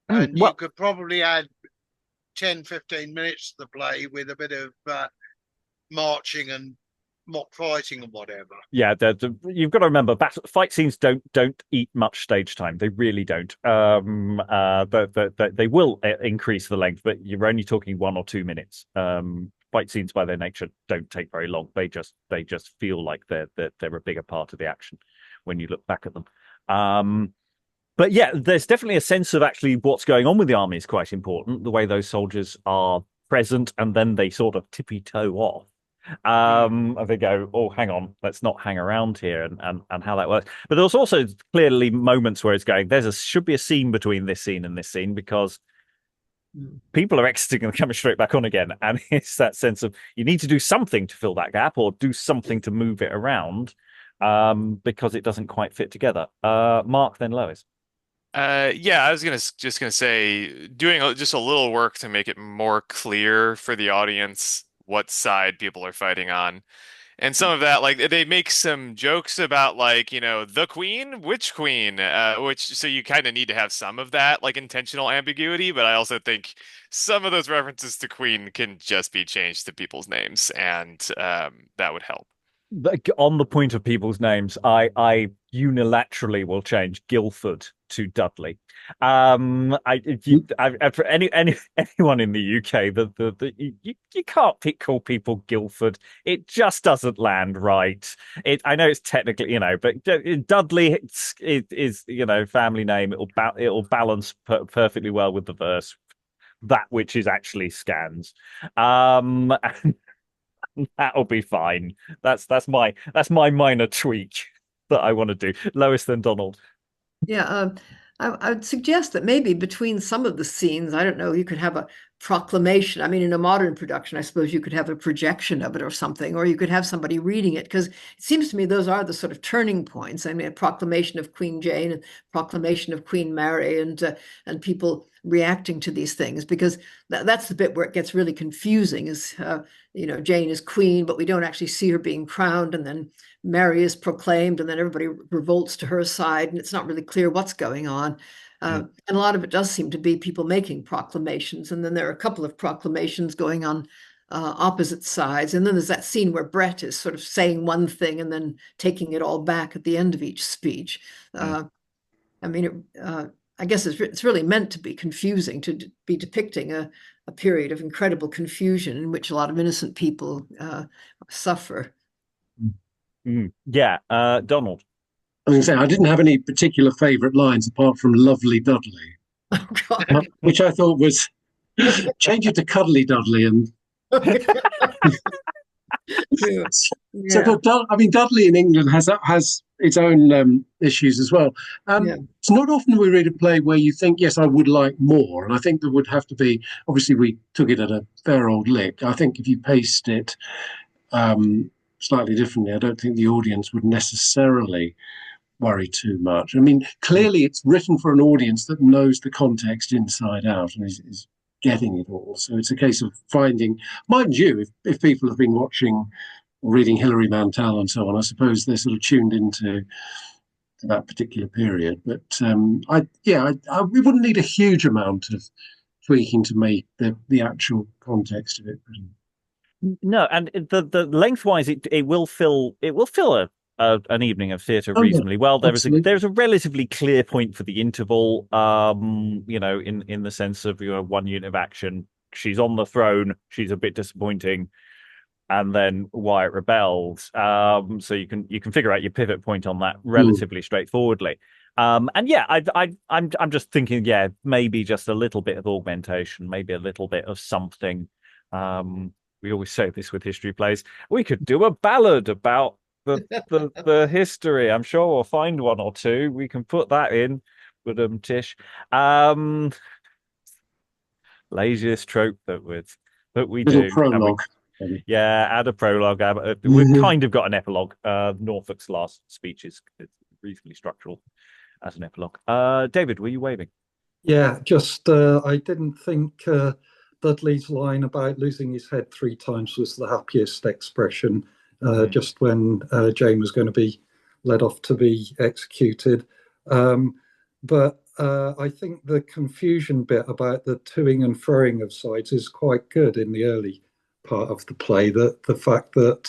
And you could probably add 10, 15 minutes to the play with a bit of marching and mock fighting and whatever. Yeah, you've got to remember, fight scenes don't eat much stage time. They really don't. They will increase the length, but you're only talking 1 or 2 minutes. Fight scenes by their nature don't take very long. They just feel like they're a bigger part of the action when you look back at them. But yeah, there's definitely a sense of actually what's going on with the army is quite important. The way those soldiers are present and then they sort of tippy toe off. And they go, oh, hang on, let's not hang around here, and how that works. But there's also clearly moments where it's going, should be a scene between this scene and this scene, because people are exiting and coming straight back on again. And it's that sense of you need to do something to fill that gap or do something to move it around, because it doesn't quite fit together. Mark, then Lois. Yeah, I was just gonna say, doing just a little work to make it more clear for the audience what side people are fighting on. And some of that, like, they make some jokes about, like, the queen, which queen, so you kind of need to have some of that, like, intentional ambiguity. But I also think some of those references to queen can just be changed to people's names, and that would help. On the point of people's names, I unilaterally will change Guildford to Dudley. For anyone in the UK, you can't call people Guildford. It just doesn't land right. I know it's technically, but Dudley is family name. It'll balance perfectly well with the verse, that which is actually scans. And that'll be fine. That's my minor tweak that I want to do. Lois, then Donald. Yeah, I would suggest that maybe between some of the scenes, I don't know, you could have a proclamation. I mean, in a modern production, I suppose you could have a projection of it or something, or you could have somebody reading it, because it seems to me those are the sort of turning points. I mean, a proclamation of Queen Jane and proclamation of Queen Mary, and people reacting to these things, because that's the bit where it gets really confusing. Is Jane is queen, but we don't actually see her being crowned, and then Mary is proclaimed, and then everybody revolts to her side, and it's not really clear what's going on. And a lot of it does seem to be people making proclamations, and then there are a couple of proclamations going on opposite sides, and then there's that scene where Brett is sort of saying one thing and then taking it all back at the end of each speech. I mean, I guess it's really meant to be confusing, to be depicting a period of incredible confusion in which a lot of innocent people suffer. Yeah, Donald. I was going to say, I didn't have any particular favourite lines apart from "Lovely Dudley," Oh, God. which I thought was change it to "Cuddly Dudley" and. Yeah. So, Dudley in England has its own issues as well. Yeah. It's not often we read a play where you think, yes, I would like more, and I think there would have to be. Obviously, we took it at a fair old lick. I think if you paced it slightly differently, I don't think the audience would necessarily worry too much. I mean, clearly, it's written for an audience that knows the context inside out and is getting it all. So it's a case of finding, mind you, if people have been watching or reading Hilary Mantel and so on, I suppose they're sort of tuned into that particular period. But we wouldn't need a huge amount of tweaking to make the actual context of it. No, and the lengthwise, it will fill an evening of theatre reasonably well. There's a relatively clear point for the interval, in the sense of 1 unit of action. She's on the throne. She's a bit disappointing, and then Wyatt rebels. So you can figure out your pivot point on that relatively straightforwardly. I'm just thinking, maybe just a little bit of augmentation, maybe a little bit of something. We always say this with history plays. We could do a ballad about the history. I'm sure we'll find one or two. We can put that in. But Tish, laziest trope that we do. Prologue. Add a prologue. We've kind of got an epilogue. Norfolk's last speech is reasonably structural as an epilogue. David, were you waving? Yeah, just I didn't think Dudley's line about losing his head 3 times was the happiest expression. Just when Jane was going to be led off to be executed. But I think the confusion bit about the toing and froing of sides is quite good in the early part of the play. That the fact that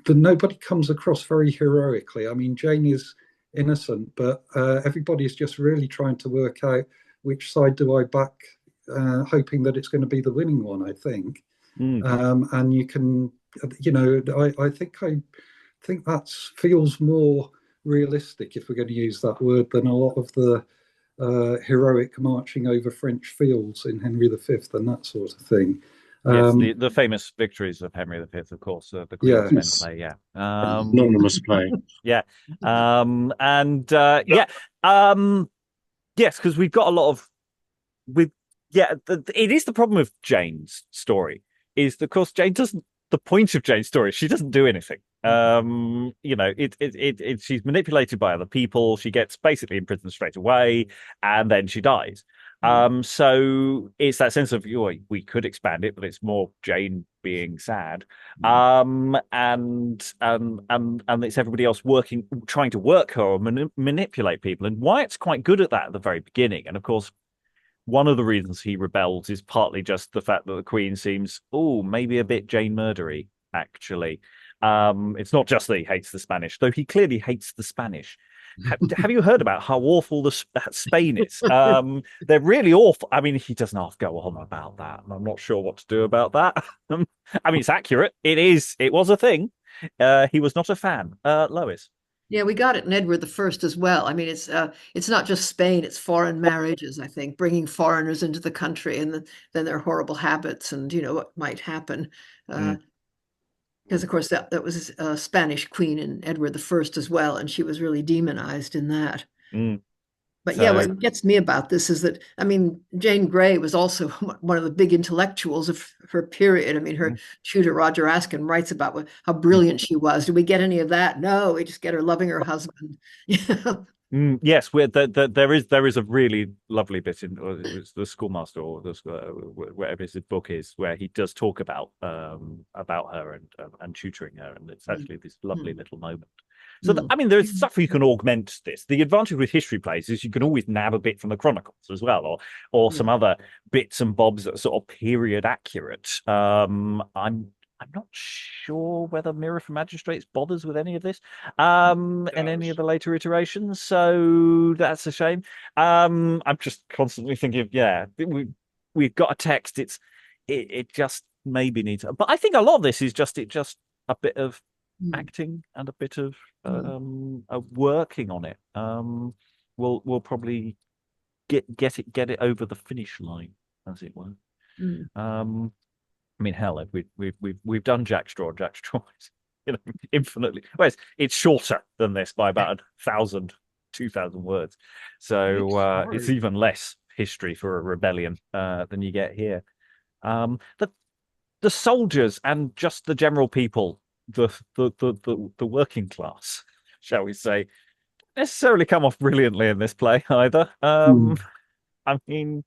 nobody comes across very heroically. I mean, Jane is innocent, but everybody is just really trying to work out which side do I back, hoping that it's going to be the winning one, I think. And you can, I think that feels more realistic, if we're going to use that word, than a lot of the heroic marching over French fields in Henry V and that sort of thing. Yes, the famous victories of Henry V, of course, the Queen's Men play, anonymous play. Yes, because we've got a lot of it is the problem with Jane's story is that, of course, the point of Jane's story, she doesn't do anything. She's manipulated by other people. She gets basically imprisoned straight away, and then she dies. So it's that sense of we could expand it, but it's more Jane being sad, and it's everybody else trying to work her or manipulate people. And Wyatt's quite good at that at the very beginning. And of course, one of the reasons he rebels is partly just the fact that the Queen seems, maybe a bit Jane murdery, actually. It's not just that he hates the Spanish, though he clearly hates the Spanish. Have you heard about how awful Spain is? They're really awful. I mean, he doesn't half go on about that, and I'm not sure what to do about that. I mean, it's accurate. It was a thing. He was not a fan. Lois. Yeah, we got it in Edward I as well. I mean, it's not just Spain; it's foreign marriages. I think bringing foreigners into the country, and then their horrible habits, and what might happen. Because of course that was a Spanish queen in Edward I as well, and she was really demonized in that. But what gets me about this is that, I mean, Jane Grey was also one of the big intellectuals of her period. I mean, her tutor, Roger Askin, writes about how brilliant she was. Did we get any of that? No, we just get her loving her husband. Yes, there is a really lovely bit in the Schoolmaster or whatever his book is, where he does talk about her and tutoring her, and it's actually this lovely little moment. So, there's stuff you can augment this. The advantage with history plays is you can always nab a bit from the Chronicles as well, or some other bits and bobs that are sort of period accurate. I'm not sure whether Mirror for Magistrates bothers with any of this in any of the later iterations, so that's a shame. I'm just constantly thinking, we've got a text. It just maybe needs, but I think a lot of this is just a bit of acting and a bit of working on it, we'll probably get it over the finish line, as it were. I mean, hell, we've done Jack Straw. Jack Straw is, infinitely. Well, it's shorter than this by about 1,000, 2,000 words, so it's even less history for a rebellion than you get here. The soldiers and just the general people, the working class, shall we say, necessarily come off brilliantly in this play either. I mean,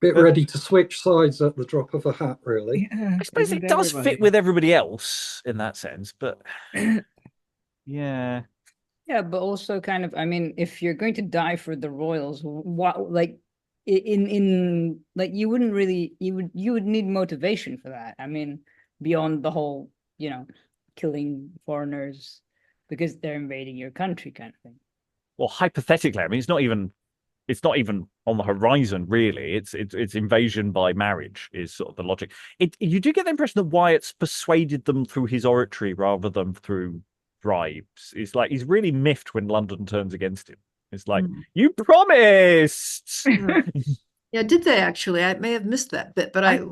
bit ready to switch sides at the drop of a hat, really. I suppose it does fit with everybody else in that sense, but yeah. Yeah, but also kind of, I mean, if you're going to die for the royals, what, like, in like, you wouldn't really, you would need motivation for that. I mean, beyond the whole, killing foreigners because they're invading your country kind of thing. Well, hypothetically, I mean, it's not even on the horizon, really. It's invasion by marriage is sort of the logic. You do get the impression that Wyatt's persuaded them through his oratory rather than through bribes. It's like he's really miffed when London turns against him. It's like, you promised. Yeah, did they actually? I may have missed that bit, but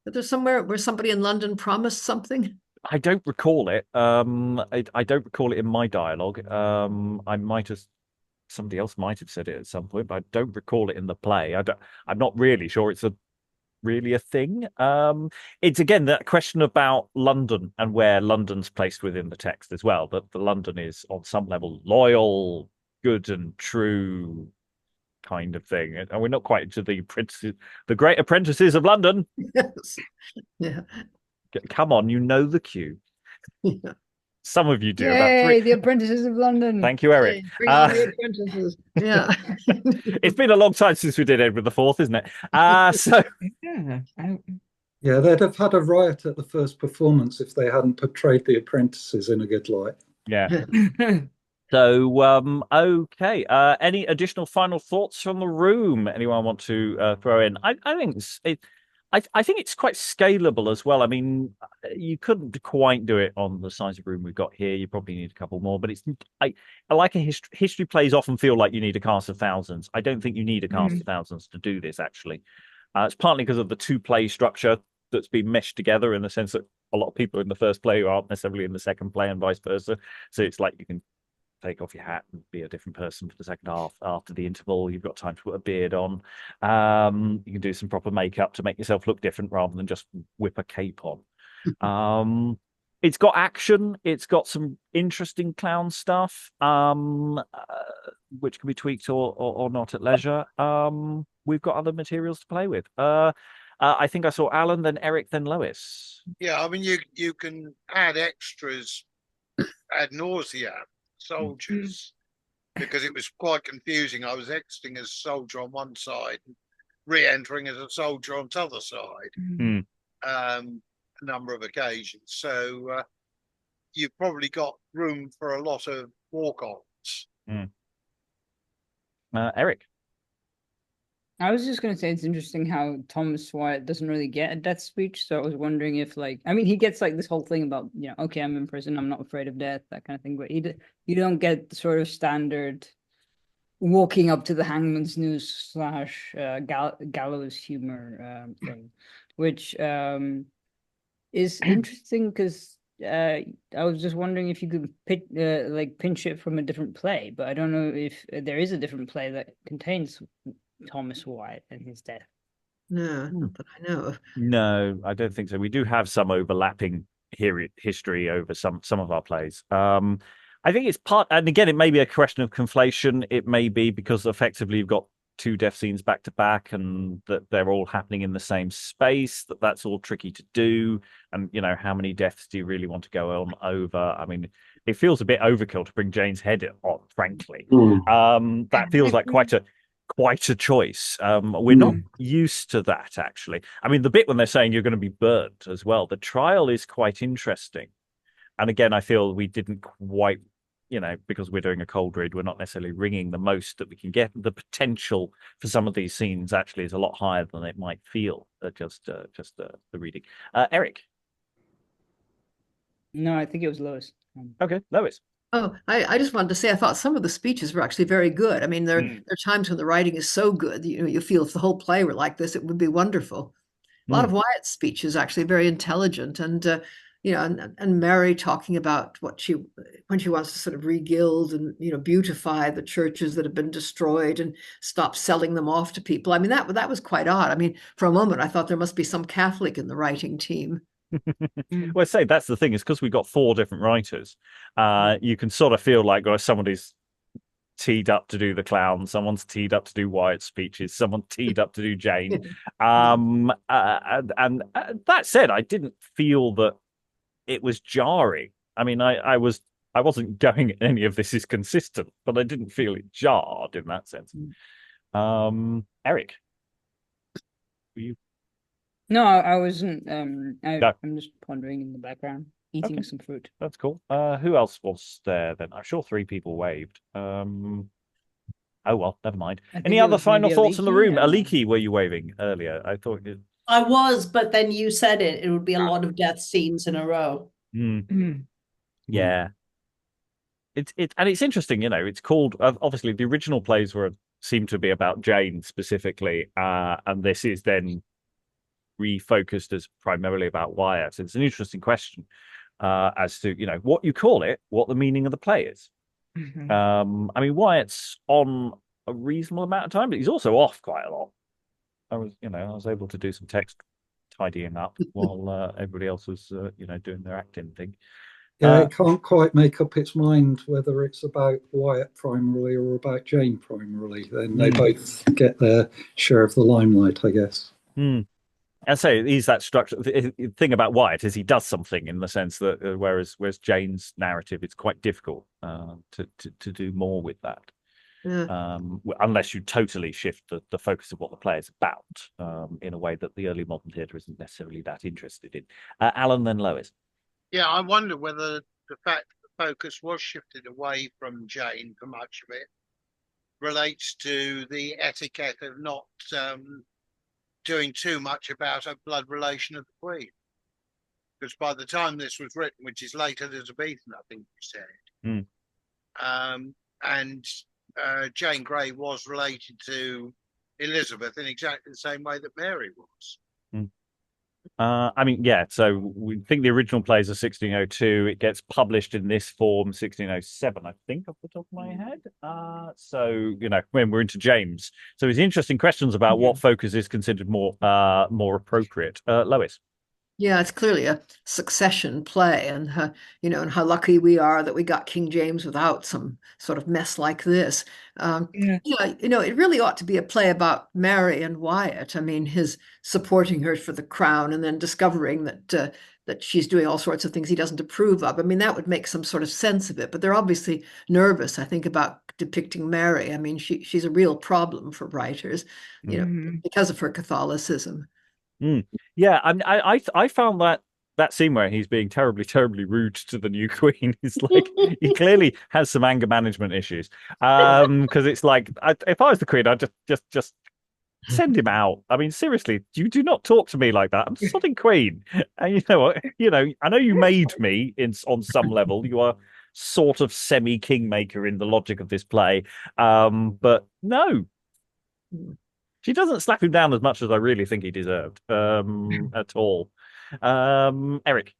there's somewhere where somebody in London promised something. I don't recall it. I don't recall it in my dialogue. Somebody else might have said it at some point, but I don't recall it in the play. I'm not really sure it's really a thing. It's again that question about London and where London's placed within the text as well. That the London is on some level loyal, good and true kind of thing, and we're not quite into the great apprentices of London. Yes. Yeah. Come on, you know the cue. Yeah. Some of you do. Yay, the apprentices of London. Thank you, Eric. Bring on the apprentices. Yeah. It's been a long time since we did Edward IV, isn't it? So yeah, they'd have had a riot at the first performance if they hadn't portrayed the apprentices in a good light. Yeah. So okay. Any additional final thoughts from the room? Anyone want to throw in? I think I think it's quite scalable as well. I mean, you couldn't quite do it on the size of room we've got here. You probably need a couple more, but I like a history plays often feel like you need a cast of thousands. I don't think you need a cast of thousands to do this, actually. It's partly because of the two play structure that's been meshed together in the sense that a lot of people in the first play aren't necessarily in the second play and vice versa. So it's like you can take off your hat and be a different person for the second half after the interval. You've got time to put a beard on. You can do some proper makeup to make yourself look different rather than just whip a cape on. It's got action. It's got some interesting clown stuff, which can be tweaked or not at leisure. We've got other materials to play with. I think I saw Alan, then Eric, then Lois. Yeah, I mean, you can add extras ad nauseam, soldiers, because it was quite confusing. I was exiting as a soldier on one side, re-entering as a soldier on the other side, a number of occasions. So you've probably got room for a lot of walk-ons. Eric? I was just going to say it's interesting how Thomas Wyatt doesn't really get a death speech. So I was wondering if, like, I mean, he gets like this whole thing about, okay, I'm in prison, I'm not afraid of death, that kind of thing. But you don't get the sort of standard walking up to the hangman's noose / gallows humor thing, which is interesting because I was just wondering if you could pinch it from a different play. But I don't know if there is a different play that contains Thomas Wyatt and his death. No, not that I know of. No, I don't think so. We do have some overlapping history over some of our plays. I think it's and again, it may be a question of conflation. It may be because effectively you've got two death scenes back to back and that they're all happening in the same space, that's all tricky to do. And, how many deaths do you really want to go on over? I mean, it feels a bit overkill to bring Jane's head on, frankly. That feels like quite a choice. We're not used to that, actually. I mean, the bit when they're saying you're going to be burnt as well, the trial is quite interesting. And again, I feel we didn't quite, because we're doing a cold read, we're not necessarily ringing the most that we can get. The potential for some of these scenes actually is a lot higher than it might feel, just the reading. Eric? No, I think it was Lois. Okay, Lois. Oh, I just wanted to say I thought some of the speeches were actually very good. I mean, there are times when the writing is so good, you feel if the whole play were like this, it would be wonderful. A lot of Wyatt's speech is actually very intelligent, and and Mary talking about when she wants to sort of regild and beautify the churches that have been destroyed and stop selling them off to people. I mean, that was quite odd. I mean, for a moment I thought there must be some Catholic in the writing team. Well, I say that's the thing, is because we've got 4 different writers. You can sort of feel like somebody's teed up to do the clown, someone's teed up to do Wyatt's speeches, someone teed up to do Jane. And that said, I didn't feel that it was jarring. I mean, I wasn't going, any of this is consistent, but I didn't feel it jarred in that sense. Eric, were you? No, I wasn't. I'm just pondering in the background, eating some fruit. That's cool. Who else was there then? I'm sure 3 people waved. Oh well, never mind. Any other final thoughts in the room? Aliki, were you waving earlier? I thought I was, but then you said it would be a lot of death scenes in a row. Yeah. It's interesting, it's called, obviously the original plays seem to be about Jane specifically, and this is then refocused as primarily about Wyatt. It's an interesting question as to what you call it, what the meaning of the play is. I mean, Wyatt's on a reasonable amount of time, but he's also off quite a lot. I was able to do some text tidying up while everybody else was doing their acting thing. Yeah, it can't quite make up its mind whether it's about Wyatt primarily or about Jane primarily. Then they both get their share of the limelight, I guess. And so he's that structure. The thing about Wyatt is he does something in the sense that whereas Jane's narrative, it's quite difficult to do more with that. Unless you totally shift the focus of what the play is about in a way that the early modern theatre isn't necessarily that interested in. Alan, then Lois. Yeah, I wonder whether the fact that the focus was shifted away from Jane for much of it relates to the etiquette of not doing too much about a blood relation of the Queen. Because by the time this was written, which is late Elizabethan, I think you said, and Jane Grey was related to Elizabeth in exactly the same way that Mary was. I mean, yeah, so we think the original play is 1602. It gets published in this form 1607, I think, off the top of my head. So, when we're into James. So it's interesting questions about what focus is considered more appropriate. Lois. Yeah, it's clearly a succession play, and and how lucky we are that we got King James without some sort of mess like this. It really ought to be a play about Mary and Wyatt. I mean, his supporting her for the crown, and then discovering that she's doing all sorts of things he doesn't approve of. I mean, that would make some sort of sense of it. But they're obviously nervous, I think, about depicting Mary. I mean, she's a real problem for writers, because of her Catholicism. Yeah, I found that scene where he's being terribly, terribly rude to the new queen is like he clearly has some anger management issues. Because it's like if I was the queen, I'd just send him out. I mean, seriously, you do not talk to me like that. I'm the sodding queen, and you know what? I know you made me on some level. You are sort of semi kingmaker in the logic of this play, but no. She doesn't slap him down as much as I really think he deserved at all. Eric.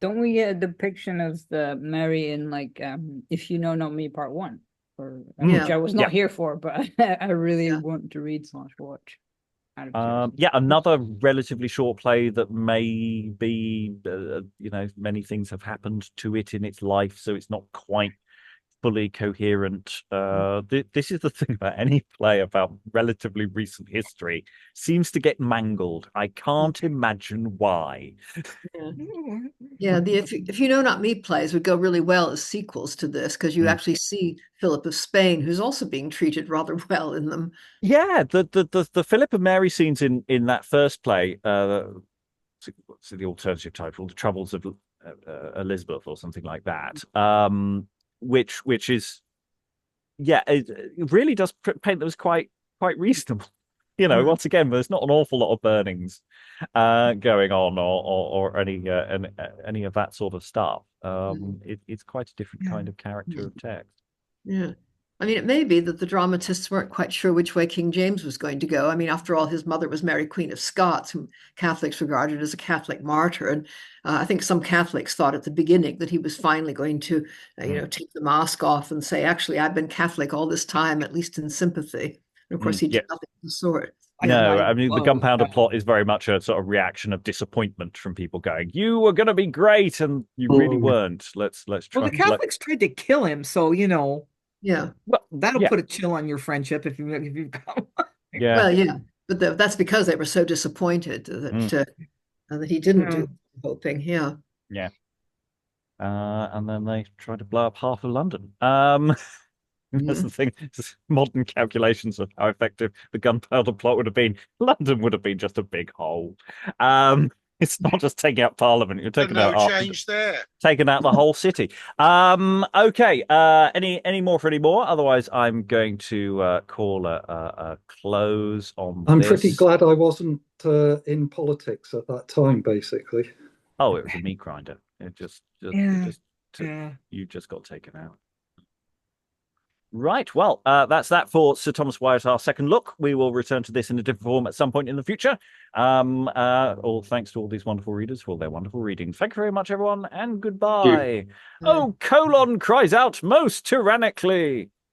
Don't we get a depiction of the Mary in If You Know Not Me Part 1? Which I was not here for, but I really want to read / watch. Another relatively short play that may be, many things have happened to it in its life, so it's not quite fully coherent. This is the thing about any play about relatively recent history, seems to get mangled. I can't imagine why. The If You Know Not Me plays would go really well as sequels to this, because you actually see Philip of Spain, who's also being treated rather well in them. Yeah, the Philip and Mary scenes in that first play, what's the alternative title? The Troubles of Elizabeth or something like that. Which is, it really does paint them as quite reasonable. Once again, there's not an awful lot of burnings going on, or any of that sort of stuff. It's quite a different kind of character of text. Yeah. I mean, it may be that the dramatists weren't quite sure which way King James was going to go. I mean, after all, his mother was Mary, Queen of Scots, whom Catholics regarded as a Catholic martyr. And I think some Catholics thought at the beginning that he was finally going to, take the mask off and say, actually, I've been Catholic all this time, at least in sympathy. And of course, he did nothing of the sort. No, I mean, the Gunpowder Plot is very much a sort of reaction of disappointment from people going, you were going to be great, and you really weren't. Let's try. Well, the Catholics tried to kill him, so, Yeah. Well, that'll put a chill on your friendship if you come. Yeah. Well, yeah. But that's because they were so disappointed that he didn't do the whole thing. Yeah. Yeah. And then they tried to blow up half of London. That's the thing. Modern calculations of how effective the Gunpowder Plot would have been. London would have been just a big hole. It's not just taking out Parliament. You're taking out change there. Taking out the whole city. Okay. Any more for any more? Otherwise, I'm going to call a close on I'm this. pretty glad I wasn't in politics at that time, basically. Oh, it was a meat grinder. You just got taken out. Right, well, that's that for Sir Thomas Wyatt, our second look. We will return to this in a different form at some point in the future. All thanks to all these wonderful readers for their wonderful reading. Thank you very much, everyone, and goodbye. Oh, Colon cries out most tyrannically.